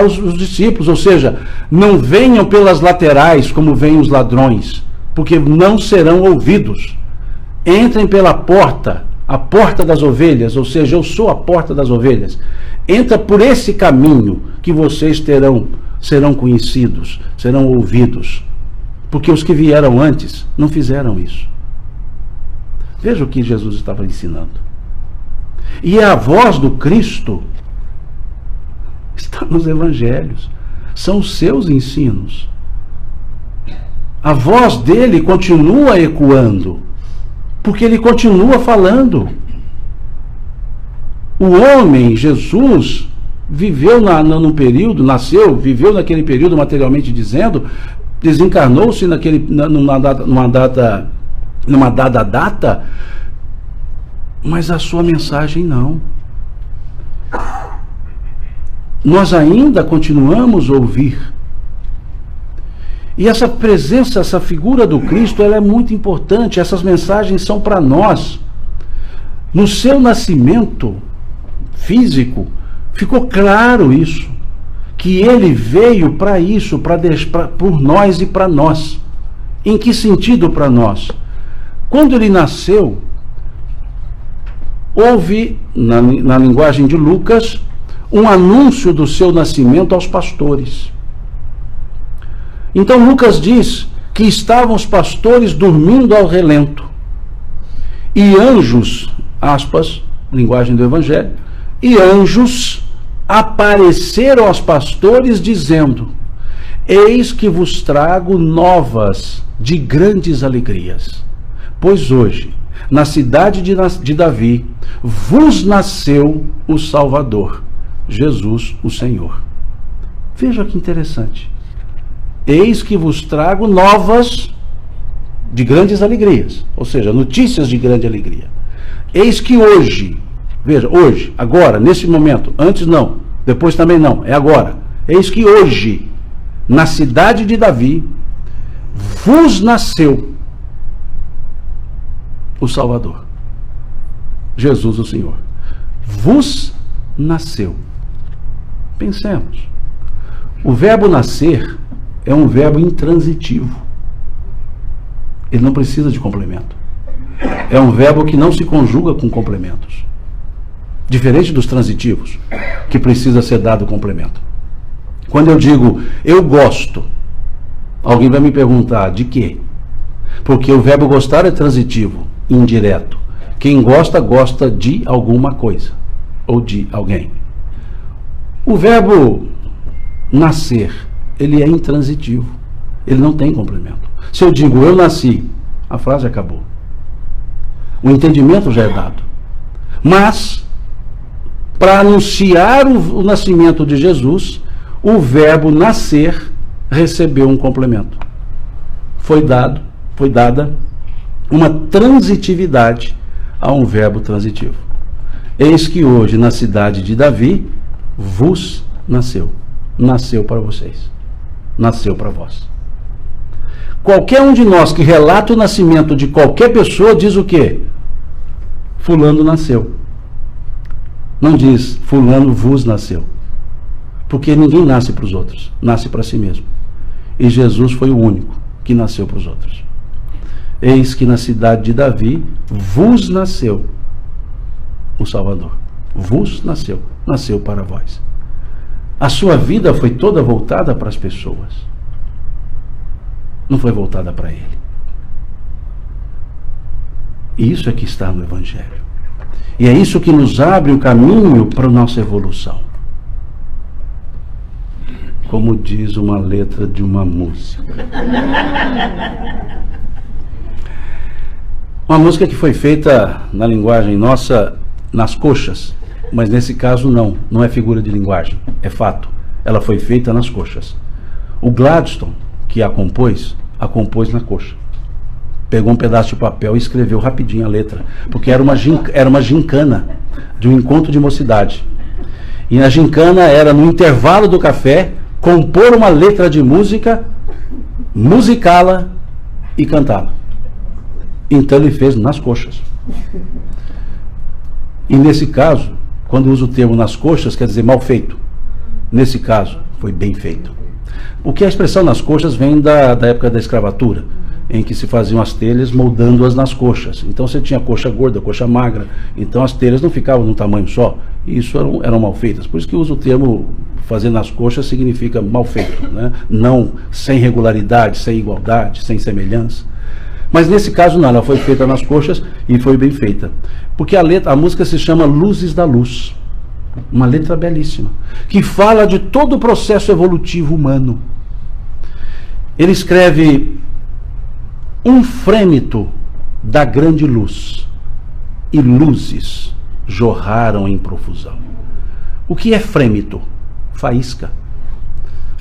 os discípulos, ou seja, não venham pelas laterais como vêm os ladrões, porque não serão ouvidos. Entrem pela porta, a porta das ovelhas, ou seja, eu sou a porta das ovelhas. Entra por esse caminho que vocês serão conhecidos, serão ouvidos. porque os que vieram antes não fizeram isso. Veja o que Jesus estava ensinando. E a voz do Cristo está nos evangelhos, são os seus ensinos. A voz dele continua ecoando, porque ele continua falando. O homem, Jesus, viveu num período, viveu naquele período materialmente dizendo, desencarnou-se numa dada data, mas a sua mensagem não. Nós ainda continuamos a ouvir. E essa presença, essa figura do Cristo, ela é muito importante. Essas mensagens são para nós. No seu nascimento físico, ficou claro isso, que ele veio para isso, por nós e para nós. Em que sentido para nós? Quando ele nasceu, houve, na linguagem de Lucas, um anúncio do seu nascimento aos pastores. Então Lucas diz que estavam os pastores dormindo ao relento, e anjos, aspas, linguagem do Evangelho, e anjos apareceram aos pastores dizendo: eis que vos trago novas de grandes alegrias, pois hoje, na cidade de Davi, vos nasceu o Salvador, Jesus o Senhor. Veja que interessante. Eis que vos trago novas de grandes alegrias, ou seja, notícias de grande alegria. Eis que hoje, veja, hoje, agora, nesse momento, antes não, depois também não, é agora. Eis que hoje, na cidade de Davi, vos nasceu o Salvador, Jesus o Senhor. Vos nasceu. Pensemos. O verbo nascer é um verbo intransitivo. Ele não precisa de complemento. É um verbo que não se conjuga com complementos. Diferente dos transitivos, que precisa ser dado complemento. Quando eu digo eu gosto, alguém vai me perguntar de quê? Porque o verbo gostar é transitivo, indireto. Quem gosta, gosta de alguma coisa ou de alguém. O verbo nascer, ele é intransitivo. Ele não tem complemento. Se eu digo eu nasci, a frase acabou. O entendimento já é dado. Mas, para anunciar o nascimento de Jesus, o verbo nascer recebeu um complemento. Foi dada uma transitividade a um verbo transitivo. Eis que hoje, na cidade de Davi, vos nasceu. Nasceu para vocês. Nasceu para vós. Qualquer um de nós que relata o nascimento de qualquer pessoa diz o quê? Fulano nasceu. Não diz fulano vos nasceu. Porque ninguém nasce para os outros. Nasce para si mesmo. E Jesus foi o único que nasceu para os outros. Eis que na cidade de Davi vos nasceu o Salvador. Vos nasceu. Nasceu para vós. A sua vida foi toda voltada para as pessoas. Não foi voltada para ele. E isso é que está no Evangelho. E é isso que nos abre o caminho para a nossa evolução. Como diz uma letra de uma música. Uma música que foi feita na linguagem nossa, nas coxas. Mas nesse caso não é figura de linguagem, é fato. Ela foi feita nas coxas. O Gladstone, que a compôs na coxa. Pegou um pedaço de papel e escreveu rapidinho a letra, porque era uma gincana de um encontro de mocidade. E na gincana era, no intervalo do café, compor uma letra de música, musicá-la e cantá-la. Então ele fez nas coxas. E nesse caso, quando usa o termo nas coxas, quer dizer mal feito. Nesse caso, foi bem feito. O que a expressão nas coxas vem da época da escravatura, em que se faziam as telhas moldando-as nas coxas. Então você tinha coxa gorda, coxa magra, então as telhas não ficavam num tamanho só, e isso eram mal feitas. Por isso que usa o termo fazer nas coxas significa mal feito, né? Não sem regularidade, sem igualdade, sem semelhança. Mas nesse caso não, ela foi feita nas coxas e foi bem feita. Porque a música se chama Luzes da Luz. Uma letra belíssima, que fala de todo o processo evolutivo humano. Ele escreve: um frêmito da grande luz, e luzes jorraram em profusão. O que é frêmito? Faísca.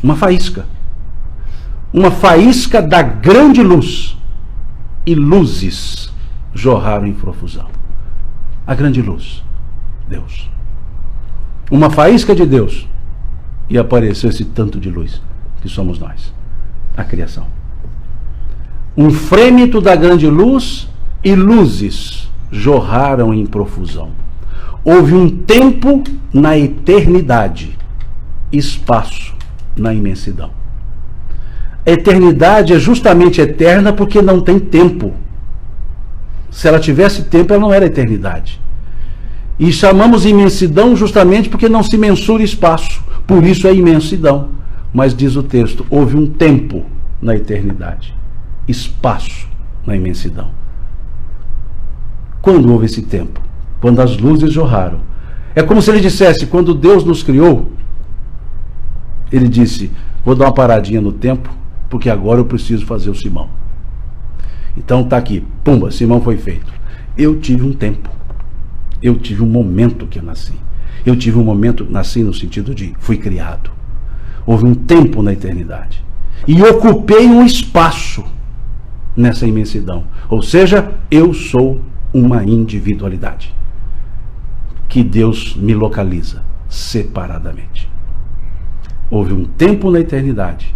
Uma faísca. Uma faísca da grande luz, e luzes jorraram em profusão. A grande luz, Deus. Uma faísca de Deus, e apareceu esse tanto de luz que somos nós, a criação. Um frêmito da grande luz, e luzes jorraram em profusão. Houve um tempo na eternidade, espaço na imensidão. A eternidade é justamente eterna porque não tem tempo. Se ela tivesse tempo, ela não era eternidade. E chamamos imensidão justamente porque não se mensura espaço. Por isso é imensidão. Mas diz o texto, houve um tempo na eternidade, espaço na imensidão. Quando houve esse tempo? Quando as luzes jorraram. É como se ele dissesse, quando Deus nos criou, ele disse, vou dar uma paradinha no tempo, porque agora eu preciso fazer o Simão. Então está aqui, pumba, Simão foi feito. Eu tive um tempo. Eu tive um momento que eu nasci. Eu tive um momento, nasci no sentido de fui criado. Houve um tempo na eternidade. E ocupei um espaço nessa imensidão. Ou seja, eu sou uma individualidade. Que Deus me localiza separadamente. Houve um tempo na eternidade.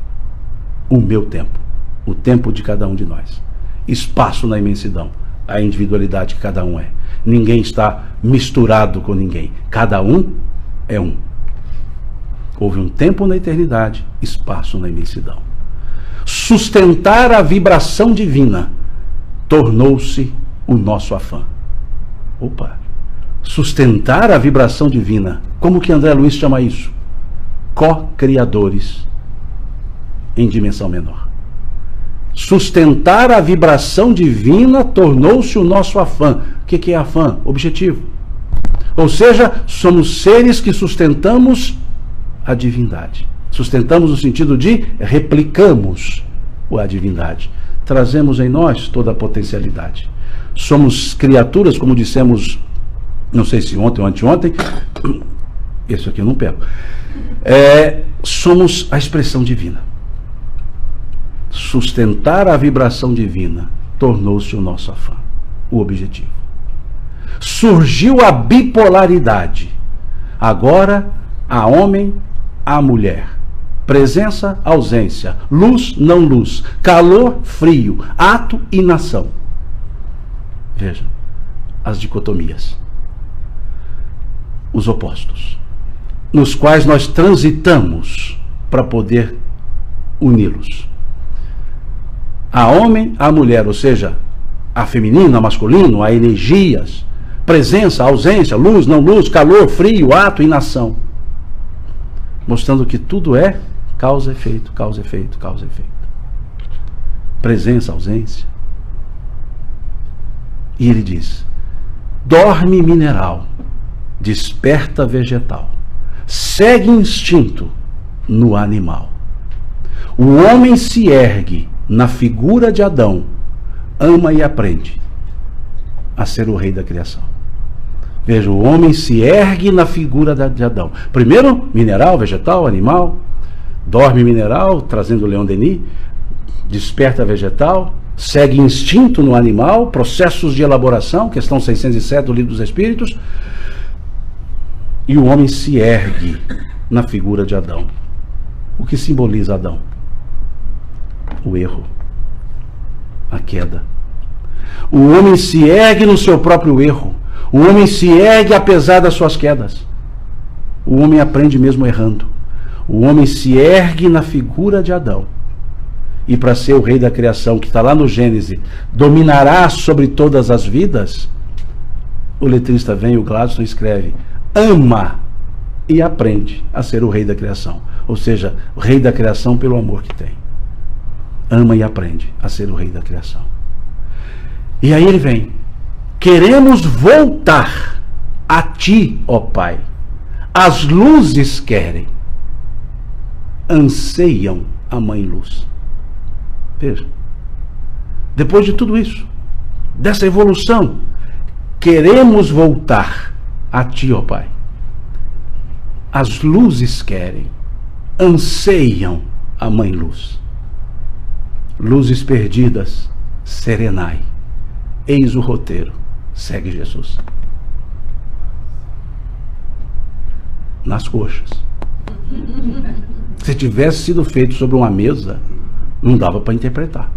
O meu tempo. O tempo de cada um de nós. Espaço na imensidão. A individualidade que cada um é. Ninguém está misturado com ninguém. Cada um é um. Houve um tempo na eternidade, espaço na imensidão. Sustentar a vibração divina tornou-se o nosso afã. Opa! Sustentar a vibração divina. Como que André Luiz chama isso? Co-criadores em dimensão menor. Sustentar a vibração divina tornou-se o nosso afã. O que é afã? Objetivo. Ou seja, somos seres que sustentamos a divindade. Sustentamos no sentido de replicamos a divindade. Trazemos em nós toda a potencialidade. Somos criaturas, como dissemos, não sei se ontem ou anteontem, esse aqui eu não pego. Somos a expressão divina. Sustentar a vibração divina tornou-se o nosso afã, o objetivo. Surgiu a bipolaridade. Agora, há homem, há mulher. Presença, ausência. Luz, não luz. Calor, frio. Ato, inação. Veja, as dicotomias. Os opostos. Nos quais nós transitamos para poder uni-los. Há homem, há mulher, ou seja, há feminino, há masculino, há energias, presença, ausência, luz, não luz, calor, frio, ato, inação. Mostrando que tudo é causa, efeito, causa, efeito, causa, efeito. Presença, ausência. E ele diz, dorme mineral, desperta vegetal, segue instinto no animal. O homem se ergue na figura de Adão, ama e aprende a ser o rei da criação. Veja, o homem se ergue na figura de Adão. Primeiro, mineral, vegetal, animal. Dorme mineral, trazendo Leon Denis. Desperta vegetal. Segue instinto no animal. Processos de elaboração, questão 607 do Livro dos Espíritos. E o homem se ergue na figura de Adão. O que simboliza Adão? O erro, a queda. O homem se ergue no seu próprio erro. O homem se ergue apesar das suas quedas. O homem aprende mesmo errando. O homem se ergue na figura de Adão. E para ser o rei da criação, que está lá no Gênesis, dominará sobre todas as vidas, o letrista vem, o Gladstone escreve, ama e aprende a ser o rei da criação. Ou seja, o rei da criação pelo amor que tem. Ama e aprende a ser o rei da criação. E aí ele vem: queremos voltar a ti, ó Pai. As luzes querem, anseiam a mãe luz. Veja, depois de tudo isso, dessa evolução, queremos voltar a ti, ó Pai. As luzes querem, anseiam a mãe luz. Luzes perdidas, serenai. Eis o roteiro, segue Jesus. Nas coxas. Se tivesse sido feito sobre uma mesa, não dava para interpretar.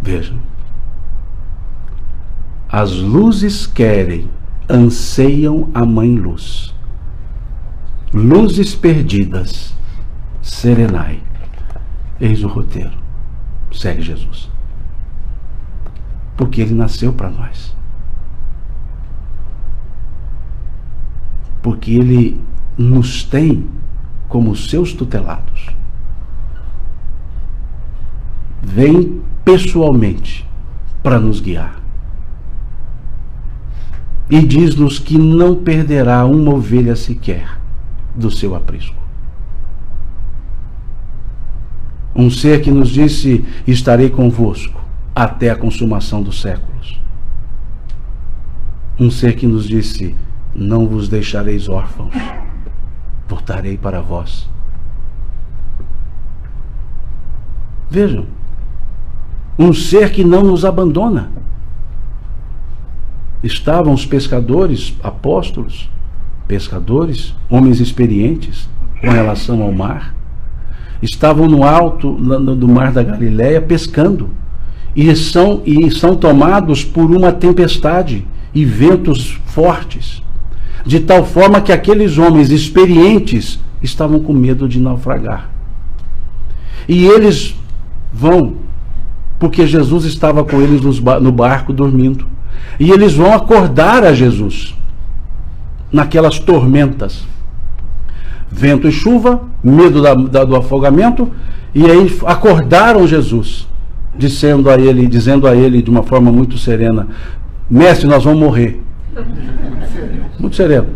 Vejam. As luzes querem, anseiam a mãe luz. Luzes perdidas, serenai. Eis o roteiro, segue Jesus. Porque ele nasceu para nós. Porque ele nos tem como seus tutelados. Vem pessoalmente para nos guiar. E diz-nos que não perderá uma ovelha sequer do seu aprisco. Um ser que nos disse: estarei convosco até a consumação dos séculos. Um ser que nos disse: não vos deixareis órfãos, voltarei para vós. Vejam, um ser que não nos abandona. Estavam os pescadores, apóstolos, pescadores, homens experientes com relação ao mar. Estavam no alto do mar da Galileia pescando. E são tomados por uma tempestade e ventos fortes. De tal forma que aqueles homens experientes estavam com medo de naufragar. E eles vão, porque Jesus estava com eles no barco dormindo. E eles vão acordar a Jesus naquelas tormentas. Vento e chuva, medo do afogamento, e aí acordaram Jesus, dizendo a ele de uma forma muito serena: mestre, nós vamos morrer. Muito sereno.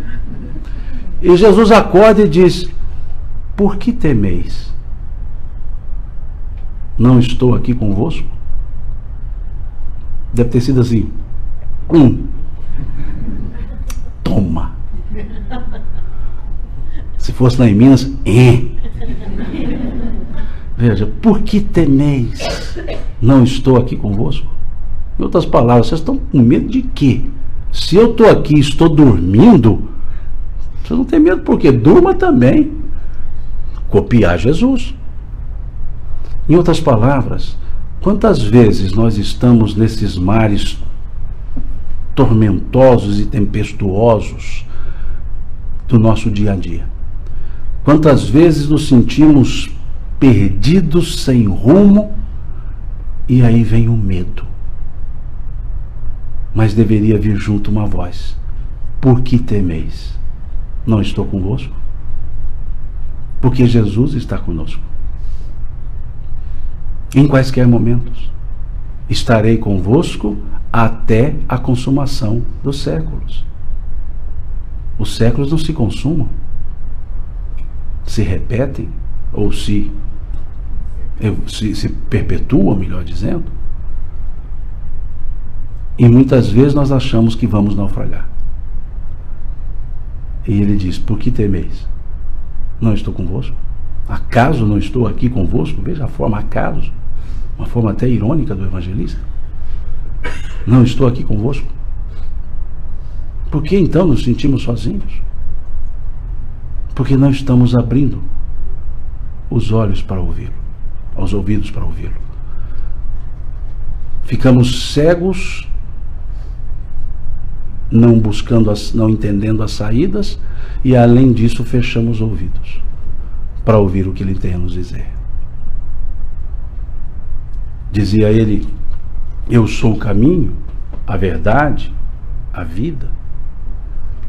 E Jesus acorda e diz: por que temeis? Não estou aqui convosco? Deve ter sido assim: toma. Se fosse lá em Minas, Veja, por que temeis? Não estou aqui convosco? Em outras palavras, vocês estão com medo de quê? Se eu estou aqui e estou dormindo, você não tem medo por quê? Durma também. Copiar Jesus. Em outras palavras, quantas vezes nós estamos nesses mares tormentosos e tempestuosos do nosso dia a dia? Quantas vezes nos sentimos perdidos, sem rumo, e aí vem o medo. Mas deveria vir junto uma voz: por que temeis? Não estou convosco? Porque Jesus está conosco. Em quaisquer momentos, estarei convosco até a consumação dos séculos. Os séculos não se consumam, se repetem, ou se perpetuam, melhor dizendo. E muitas vezes nós achamos que vamos naufragar. E ele diz: por que temeis? Não estou convosco? Acaso não estou aqui convosco? Veja a forma acaso, uma forma até irônica do evangelista. Não estou aqui convosco? Por que então nos sentimos sozinhos? Porque não estamos abrindo os olhos para ouvi-lo, os ouvidos para ouvi-lo. Ficamos cegos, não buscando, não entendendo as saídas, e além disso fechamos os ouvidos para ouvir o que ele tem a nos dizer. Dizia ele: eu sou o caminho, a verdade, a vida.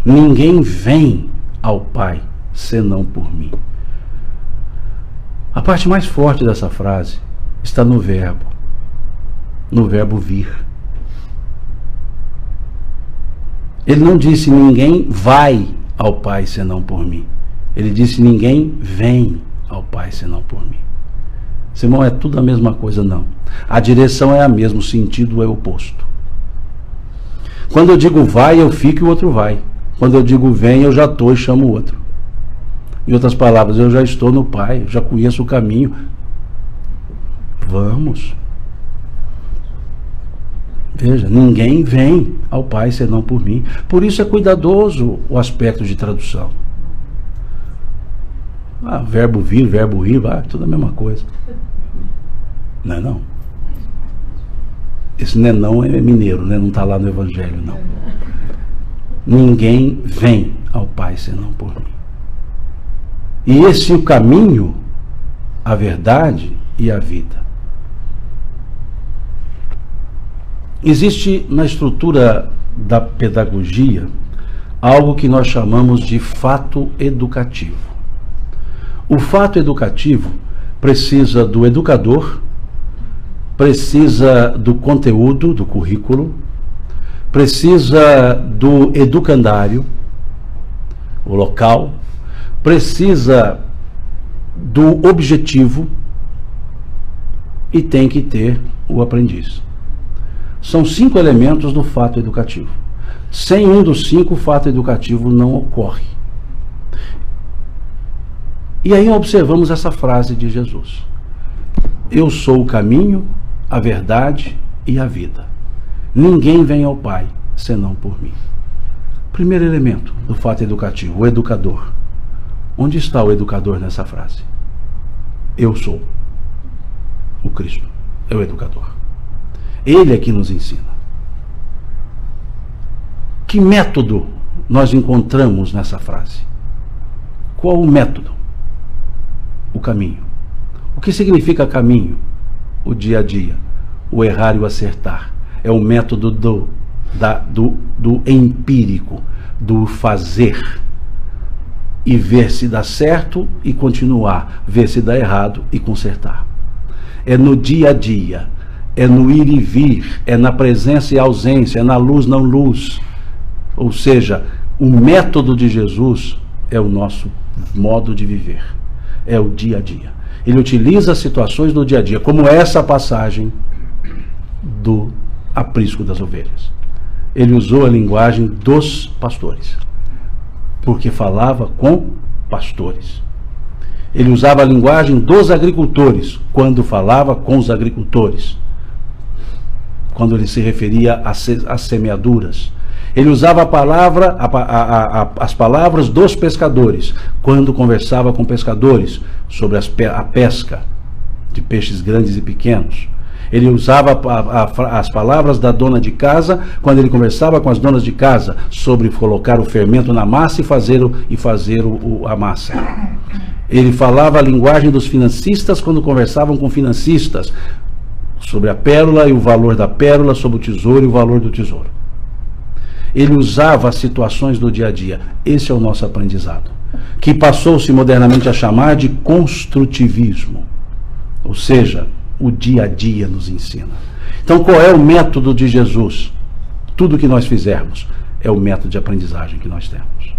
Ninguém vem ao Pai senão por mim. A parte mais forte dessa frase está no verbo vir. Ele não disse ninguém vai ao Pai senão por mim. Ele disse ninguém vem ao Pai senão por mim. Simão, é tudo a mesma coisa? Não. A direção é a mesma, o sentido é oposto. Quando eu digo vai, eu fico e o outro vai. Quando eu digo vem, eu já estou e chamo o outro. Em outras palavras, eu já estou no Pai, já conheço o caminho. Vamos. Veja, ninguém vem ao Pai senão por mim. Por isso é cuidadoso o aspecto de tradução. Verbo vir, verbo ir, tudo a mesma coisa. Não é não? Esse não é mineiro, né? Não está lá no Evangelho, não. Ninguém vem ao Pai senão por mim. E esse é o caminho, a verdade e a vida. Existe na estrutura da pedagogia algo que nós chamamos de fato educativo. O fato educativo precisa do educador, precisa do conteúdo, do currículo, precisa do educandário, o local, precisa do objetivo e tem que ter o aprendiz. São 5 elementos do fato educativo. Sem um dos 5, o fato educativo não ocorre. E aí observamos essa frase de Jesus: eu sou o caminho, a verdade e a vida. Ninguém vem ao Pai senão por mim. Primeiro elemento do fato educativo, o educador. Onde está o educador nessa frase? Eu sou o Cristo, é o educador. Ele é que nos ensina. Que método nós encontramos nessa frase? Qual o método? O caminho. O que significa caminho? O dia a dia, o errar e o acertar. É o método do empírico, do fazer. E ver se dá certo e continuar. Ver se dá errado e consertar. É no dia a dia. É no ir e vir. É na presença e ausência. É na luz, não luz. Ou seja, o método de Jesus é o nosso modo de viver. É o dia a dia. Ele utiliza as situações do dia a dia, como essa passagem do aprisco das ovelhas. Ele usou a linguagem dos pastores, porque falava com pastores. Ele usava a linguagem dos agricultores, quando falava com os agricultores, quando ele se referia às semeaduras. Ele usava as palavras dos pescadores, quando conversava com pescadores sobre a pesca de peixes grandes e pequenos. Ele usava as palavras da dona de casa, quando ele conversava com as donas de casa, sobre colocar o fermento na massa e fazer a massa. Ele falava a linguagem dos financistas, quando conversavam com financistas, sobre a pérola e o valor da pérola, sobre o tesouro e o valor do tesouro. Ele usava as situações do dia a dia. Esse é o nosso aprendizado, que passou-se modernamente a chamar de construtivismo. Ou seja, o dia a dia nos ensina. Então, qual é o método de Jesus? Tudo que nós fizermos é o método de aprendizagem que nós temos.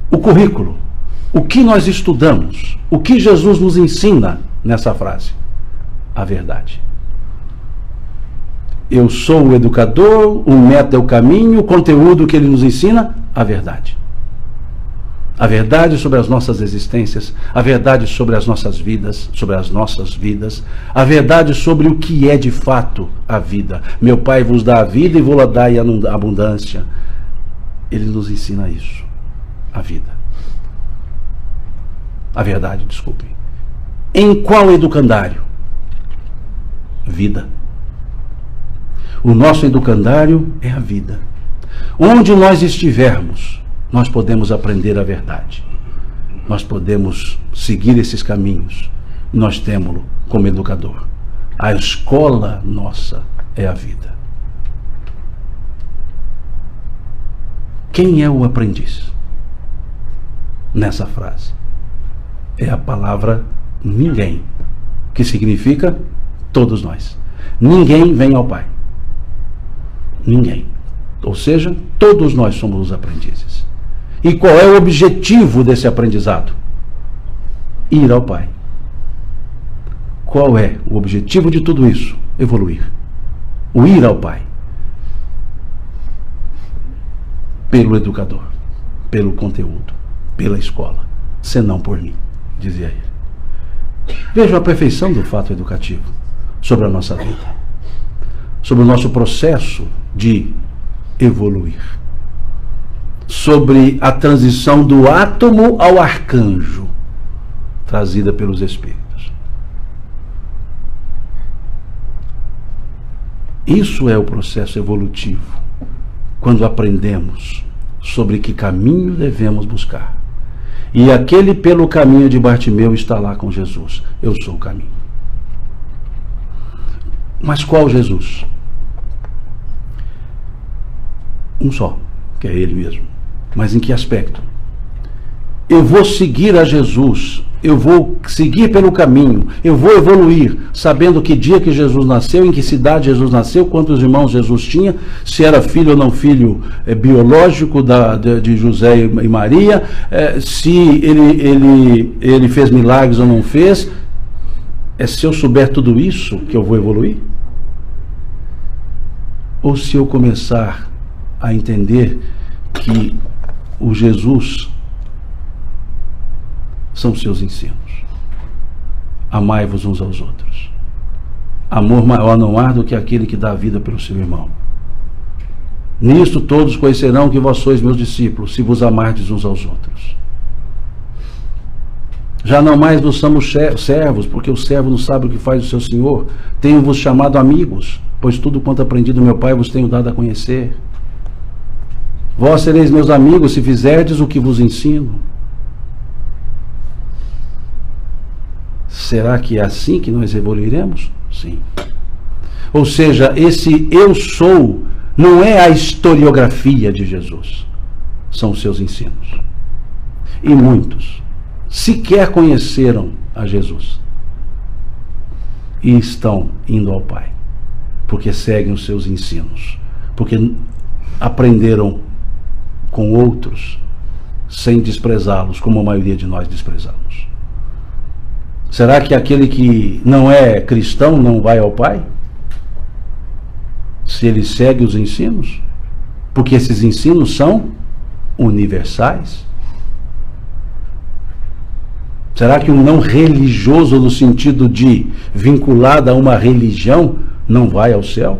O currículo. O que nós estudamos? O que Jesus nos ensina nessa frase? A verdade. Eu sou o educador, o método é o caminho, o conteúdo que ele nos ensina, a verdade. A verdade sobre as nossas existências, a verdade sobre as nossas vidas, a verdade sobre o que é de fato a vida. Meu Pai vos dá a vida e vou-la dar em abundância. Ele nos ensina isso, a vida. A verdade, desculpem. Em qual educandário? Vida. O nosso educandário é a vida. Onde nós estivermos, nós podemos aprender a verdade. Nós podemos seguir esses caminhos. Nós temos-lo como educador. A escola nossa é a vida. Quem é o aprendiz? Nessa frase é a palavra ninguém, que significa todos nós. Ninguém vem ao Pai. Ninguém. Ou seja, todos nós somos os aprendizes. E qual é o objetivo desse aprendizado? Ir ao Pai. Qual é o objetivo de tudo isso? Evoluir. O ir ao Pai. Pelo educador, pelo conteúdo, pela escola, senão por mim, dizia ele. Vejam a perfeição do fato educativo sobre a nossa vida, sobre o nosso processo de evoluir, sobre a transição do átomo ao arcanjo, trazida pelos Espíritos. Isso é o processo evolutivo, quando aprendemos sobre que caminho devemos buscar. E aquele pelo caminho de Bartimeu está lá com Jesus. Eu sou o caminho. Mas qual Jesus? Um só, que é ele mesmo. Mas em que aspecto? Eu vou seguir a Jesus, eu vou seguir pelo caminho, eu vou evoluir, sabendo que dia que Jesus nasceu, em que cidade Jesus nasceu, quantos irmãos Jesus tinha, se era filho ou não filho biológico de José e Maria, se ele fez milagres ou não fez. É se eu souber tudo isso que eu vou evoluir? Ou se eu começar a entender que o Jesus são seus ensinos. Amai-vos uns aos outros. Amor maior não há do que aquele que dá a vida pelo seu irmão. Nisto todos conhecerão que vós sois meus discípulos, se vos amardes uns aos outros. Já não mais vos somos servos, porque o servo não sabe o que faz o seu senhor. Tenho-vos chamado amigos, pois tudo quanto aprendi do meu Pai vos tenho dado a conhecer. Vós sereis meus amigos se fizerdes o que vos ensino. Será que é assim que nós evoluiremos? Sim. Ou seja, esse eu sou não é a historiografia de Jesus, são os seus ensinos. E muitos sequer conheceram a Jesus e estão indo ao Pai, porque seguem os seus ensinos, porque aprenderam com outros sem desprezá-los, como a maioria de nós desprezamos. Será que aquele que não é cristão não vai ao Pai? Se ele segue os ensinos? Porque esses ensinos são universais. Será que um não religioso, no sentido de vinculado a uma religião, não vai ao céu?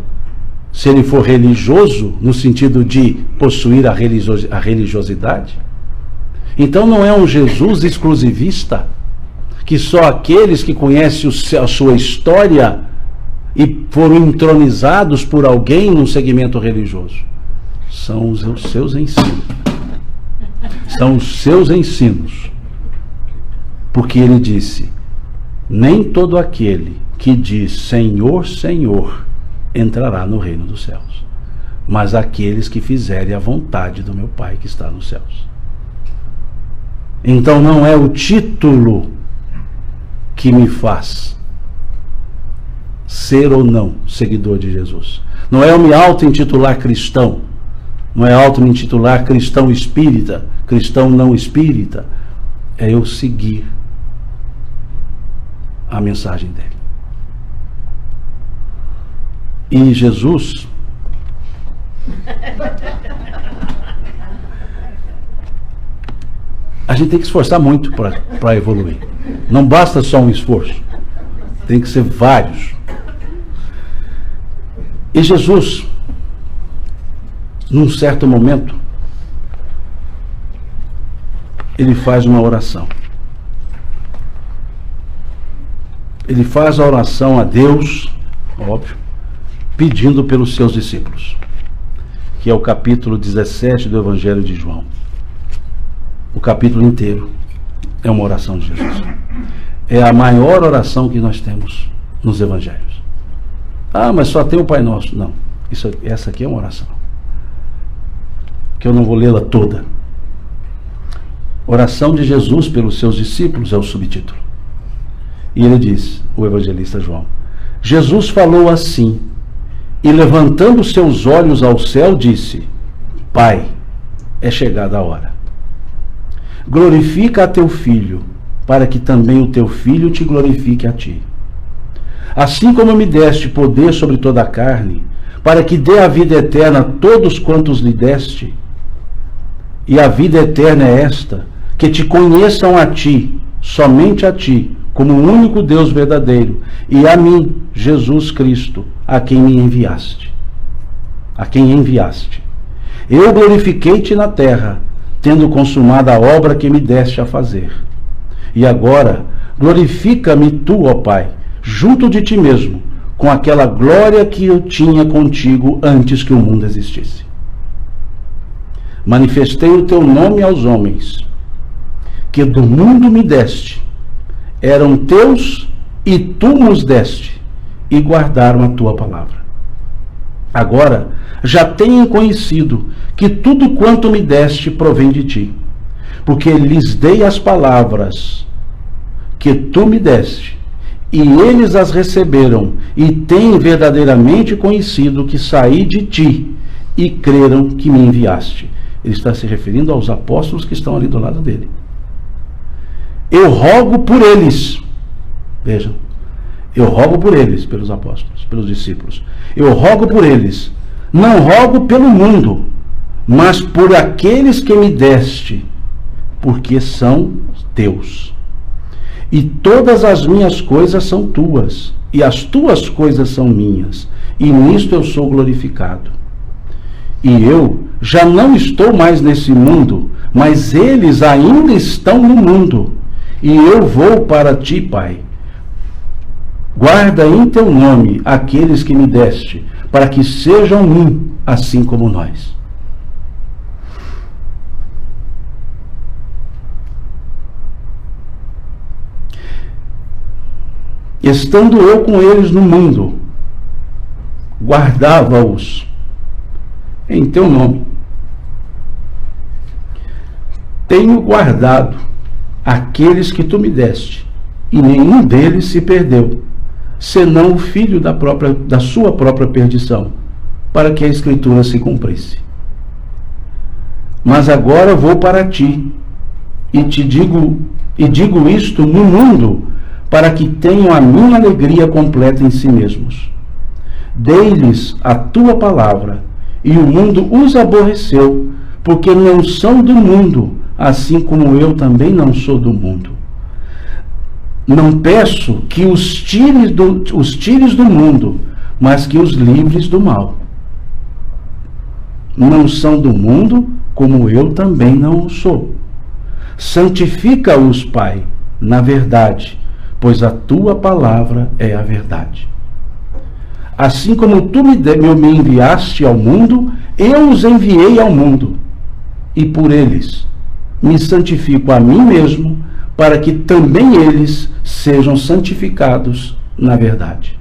Se ele for religioso, no sentido de possuir a religiosidade? Então não é um Jesus exclusivista, que só aqueles que conhecem a sua história e foram entronizados por alguém num segmento religioso. São os seus ensinos. São os seus ensinos. Porque ele disse: nem todo aquele que diz Senhor, Senhor, entrará no reino dos céus, mas aqueles que fizerem a vontade do meu Pai que está nos céus. Então não é o título que me faz ser ou não seguidor de Jesus. Não é eu me auto-intitular cristão, não é auto-me intitular cristão espírita, cristão não espírita. É eu seguir a mensagem dele. E Jesus a gente tem que esforçar muito para evoluir. Não basta só um esforço, tem que ser vários. E Jesus, num certo momento, ele faz uma oração. Ele faz a oração a Deus, óbvio, pedindo pelos seus discípulos, que é o capítulo 17 do Evangelho de João. O capítulo inteiro é uma oração de Jesus. É a maior oração que nós temos nos Evangelhos. Ah, mas só tem o Pai Nosso. Não, essa aqui é uma oração. Que eu não vou lê-la toda. Oração de Jesus pelos seus discípulos é o subtítulo. E ele diz, o evangelista João, Jesus falou assim, e levantando seus olhos ao céu, disse, Pai, é chegada a hora. Glorifica a teu Filho, para que também o teu Filho te glorifique a ti. Assim como me deste poder sobre toda a carne, para que dê a vida eterna a todos quantos lhe deste, e a vida eterna é esta, que te conheçam a ti, somente a ti, como o único Deus verdadeiro, e a mim, Jesus Cristo, a quem me enviaste. A quem enviaste. Eu glorifiquei-te na terra, tendo consumado a obra que me deste a fazer. E agora, glorifica-me tu, ó Pai, junto de ti mesmo, com aquela glória que eu tinha contigo antes que o mundo existisse. Manifestei o teu nome aos homens, que do mundo me deste, eram teus e tu nos deste, e guardaram a tua palavra. Agora já tenham conhecido que tudo quanto me deste provém de ti, porque lhes dei as palavras que tu me deste, e eles as receberam, e têm verdadeiramente conhecido que saí de ti, e creram que me enviaste. Ele está se referindo aos apóstolos que estão ali do lado dele. Eu rogo por eles. Vejam, eu rogo por eles, pelos apóstolos, pelos discípulos. Eu rogo por eles. Não rogo pelo mundo, mas por aqueles que me deste, porque são teus. E todas as minhas coisas são tuas, e as tuas coisas são minhas, e nisto eu sou glorificado. E eu já não estou mais nesse mundo, mas eles ainda estão no mundo, e eu vou para ti, Pai. Guarda em teu nome aqueles que me deste, para que sejam um, assim como nós. Estando eu com eles no mundo, guardava-os em teu nome. Tenho guardado aqueles que tu me deste, e nenhum deles se perdeu, senão o filho da sua própria perdição, para que a Escritura se cumprisse. Mas agora vou para ti, e digo isto no mundo, para que tenham a minha alegria completa em si mesmos. Dei-lhes a tua palavra, e o mundo os aborreceu, porque não são do mundo, assim como eu também não sou do mundo. Não peço que os tires do mundo, mas que os livres do mal. Não são do mundo, como eu também não o sou. Santifica-os, Pai, na verdade, pois a tua palavra é a verdade. Assim como tu me enviaste ao mundo, eu os enviei ao mundo, e por eles me santifico a mim mesmo, para que também eles sejam santificados na verdade.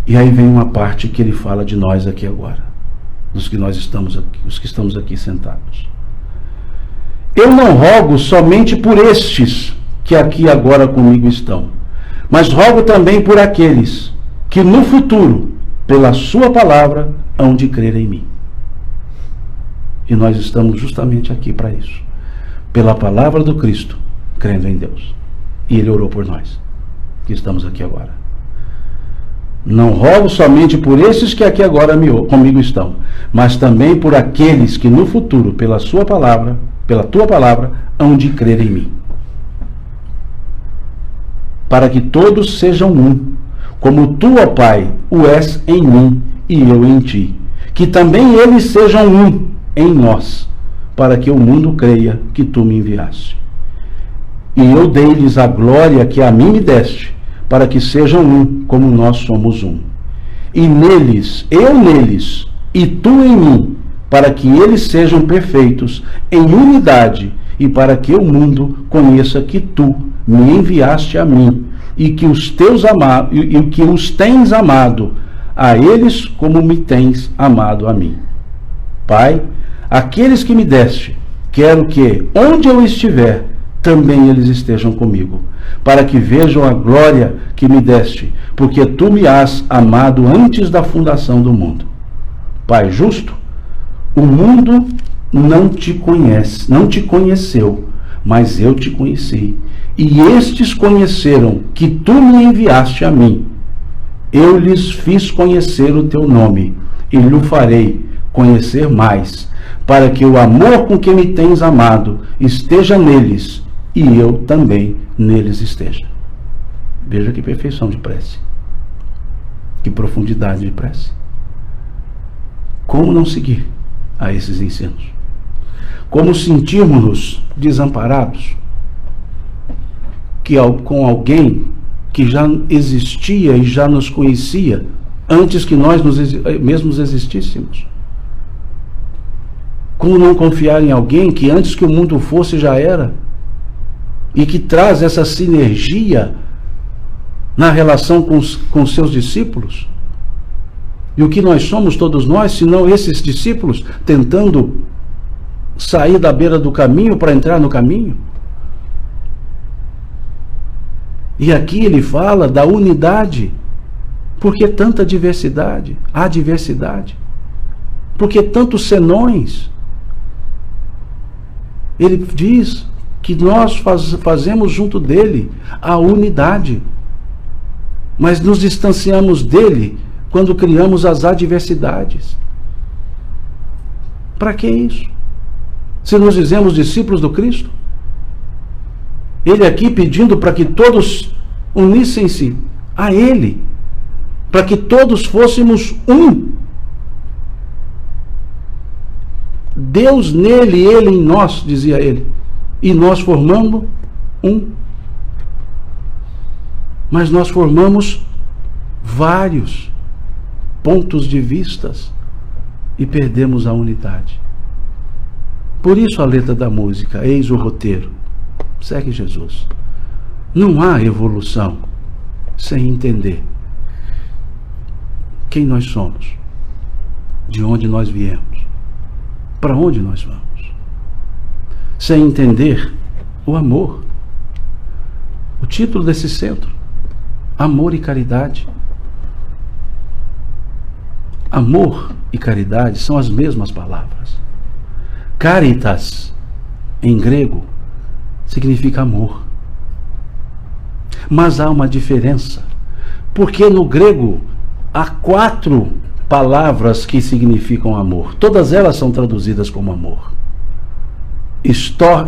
E aí vem uma parte que ele fala de nós aqui agora, os que estamos aqui sentados. Eu não rogo somente por estes que aqui agora comigo estão, mas rogo também por aqueles que no futuro, pela sua palavra, hão de crer em mim. E nós estamos justamente aqui para isso, pela palavra do Cristo, crendo em Deus. E Ele orou por nós, que estamos aqui agora. Não rogo somente por esses que aqui agora comigo estão, mas também por aqueles que no futuro, pela tua palavra, hão de crer em mim. Para que todos sejam um, como tu, ó Pai, o és em mim e eu em ti. Que também eles sejam um em nós, para que o mundo creia que tu me enviaste. E eu dei-lhes a glória que a mim me deste, para que sejam um, como nós somos um. E neles, eu neles, e tu em mim, para que eles sejam perfeitos em unidade, e para que o mundo conheça que tu me enviaste a mim, e que os tens amado a eles como me tens amado a mim. Pai, aqueles que me deste, quero que, onde eu estiver, também eles estejam comigo, para que vejam a glória que me deste, porque tu me has amado antes da fundação do mundo. Pai justo, o mundo não te conheceu, mas eu te conheci, e estes conheceram que tu me enviaste a mim. Eu lhes fiz conhecer o teu nome, e lhe farei conhecer mais, para que o amor com que me tens amado esteja neles, e eu também neles esteja. Veja que perfeição de prece, que profundidade de prece. Como não seguir a esses ensinos? Como sentirmos-nos desamparados com alguém que já existia e já nos conhecia antes que nós mesmos existíssemos? Como não confiar em alguém que antes que o mundo fosse já era? E que traz essa sinergia na relação com seus discípulos? E o que nós somos, todos nós, se não esses discípulos tentando sair da beira do caminho para entrar no caminho? E aqui ele fala da unidade. Por que tanta diversidade? Há diversidade. Por que tantos senões? Ele diz que nós fazemos junto dele a unidade, mas nos distanciamos dele quando criamos as adversidades. Para que isso? Se nos dizemos discípulos do Cristo? Ele aqui pedindo para que todos unissem-se a ele, para que todos fôssemos um. Deus nele, ele em nós, dizia ele, e nós formamos um. Mas nós formamos vários pontos de vistas e perdemos a unidade. Por isso a letra da música, eis o roteiro, segue Jesus. Não há evolução sem entender quem nós somos, de onde nós viemos, para onde nós vamos. Sem entender o amor. O título desse centro, Amor e Caridade. Amor e caridade são as mesmas palavras. Caritas, em grego, significa amor. Mas há uma diferença, porque no grego há 4 palavras que significam amor. Todas elas são traduzidas como amor.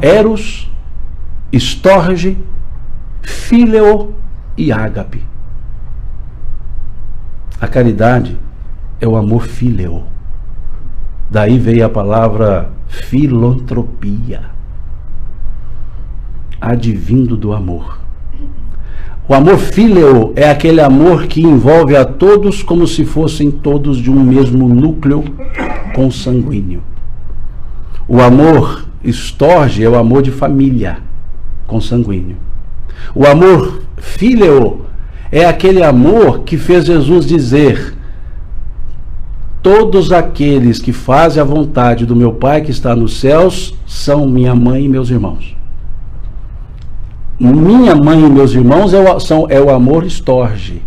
Eros, estorge, phileo e ágape. A caridade é o amor phileo. Daí veio a palavra filantropia, advindo do amor. O amor phileo é aquele amor que envolve a todos como se fossem todos de um mesmo núcleo consanguíneo. O amor estorge é o amor de família consanguíneo. O amor phileo é aquele amor que fez Jesus dizer: todos aqueles que fazem a vontade do meu Pai que está nos céus são minha mãe e meus irmãos. Minha mãe e meus irmãos é o amor estorge.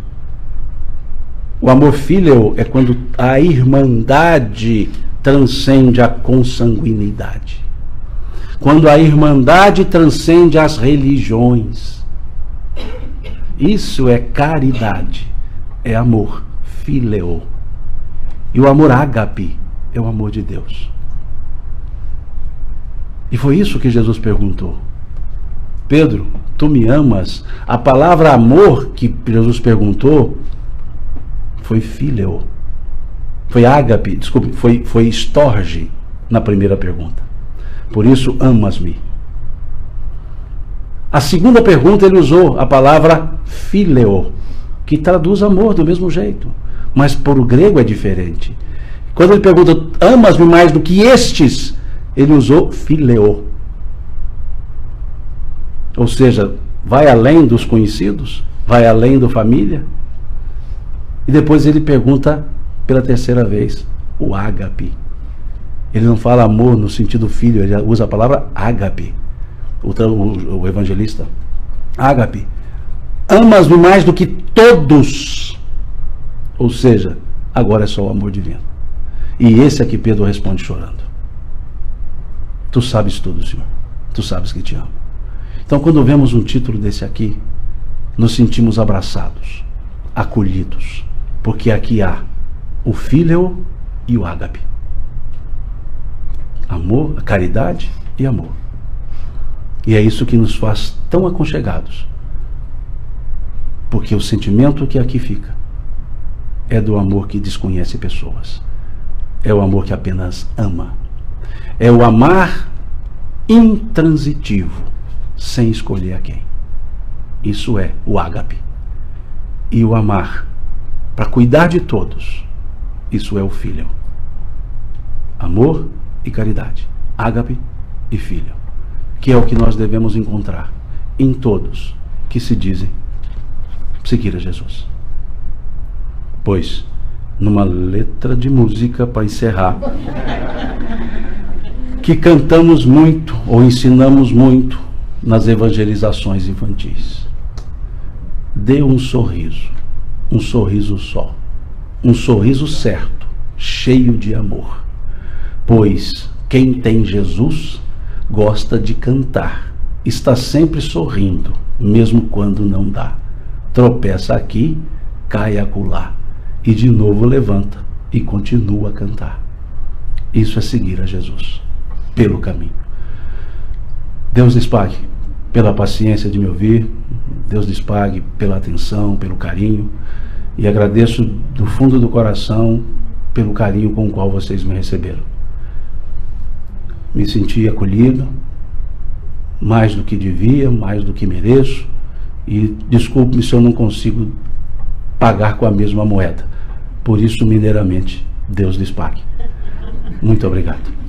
O amor phileo é quando a irmandade transcende a consanguinidade. Quando a irmandade transcende as religiões. Isso é caridade. É amor phileo. E o amor ágape é o amor de Deus. E foi isso que Jesus perguntou. Pedro, tu me amas? A palavra amor que Jesus perguntou foi phileo. Foi ágape, desculpe, foi estorge na primeira pergunta. Por isso, amas-me. A segunda pergunta ele usou a palavra phileo, que traduz amor do mesmo jeito. Mas por o grego é diferente. Quando ele pergunta, amas-me mais do que estes? Ele usou phileo. Ou seja, vai além dos conhecidos, vai além da família. E depois ele pergunta pela terceira vez, o ágape. Ele não fala amor no sentido filho, ele usa a palavra ágape. O evangelista. Ágape. Amas-me mais do que todos. Ou seja, agora é só o amor divino. E esse aqui Pedro responde chorando. Tu sabes tudo, Senhor. Tu sabes que te amo. Então, quando vemos um título desse aqui, nos sentimos abraçados, acolhidos, porque aqui há o Fíleo e o ágape. Amor, caridade e amor. E é isso que nos faz tão aconchegados. Porque o sentimento que aqui fica é do amor que desconhece pessoas. É o amor que apenas ama. É o amar intransitivo, sem escolher a quem. Isso é o ágape. E o amar para cuidar de todos, isso é o Fíleo. Amor e caridade. Ágape e Fíleo. Que é o que nós devemos encontrar em todos que se dizem seguir a Jesus. Pois, numa letra de música para encerrar, que cantamos muito ou ensinamos muito nas evangelizações infantis. Dê um sorriso só, um sorriso certo, cheio de amor, pois quem tem Jesus gosta de cantar, está sempre sorrindo, mesmo quando não dá, tropeça aqui, cai acolá, e de novo levanta e continua a cantar. Isso é seguir a Jesus pelo caminho. Deus lhes pague pela paciência de me ouvir, Deus lhes pague pela atenção, pelo carinho, e agradeço do fundo do coração pelo carinho com o qual vocês me receberam. Me senti acolhido, mais do que devia, mais do que mereço, e desculpe-me se eu não consigo pagar com a mesma moeda. Por isso, mineiramente, Deus lhes pague. Muito obrigado.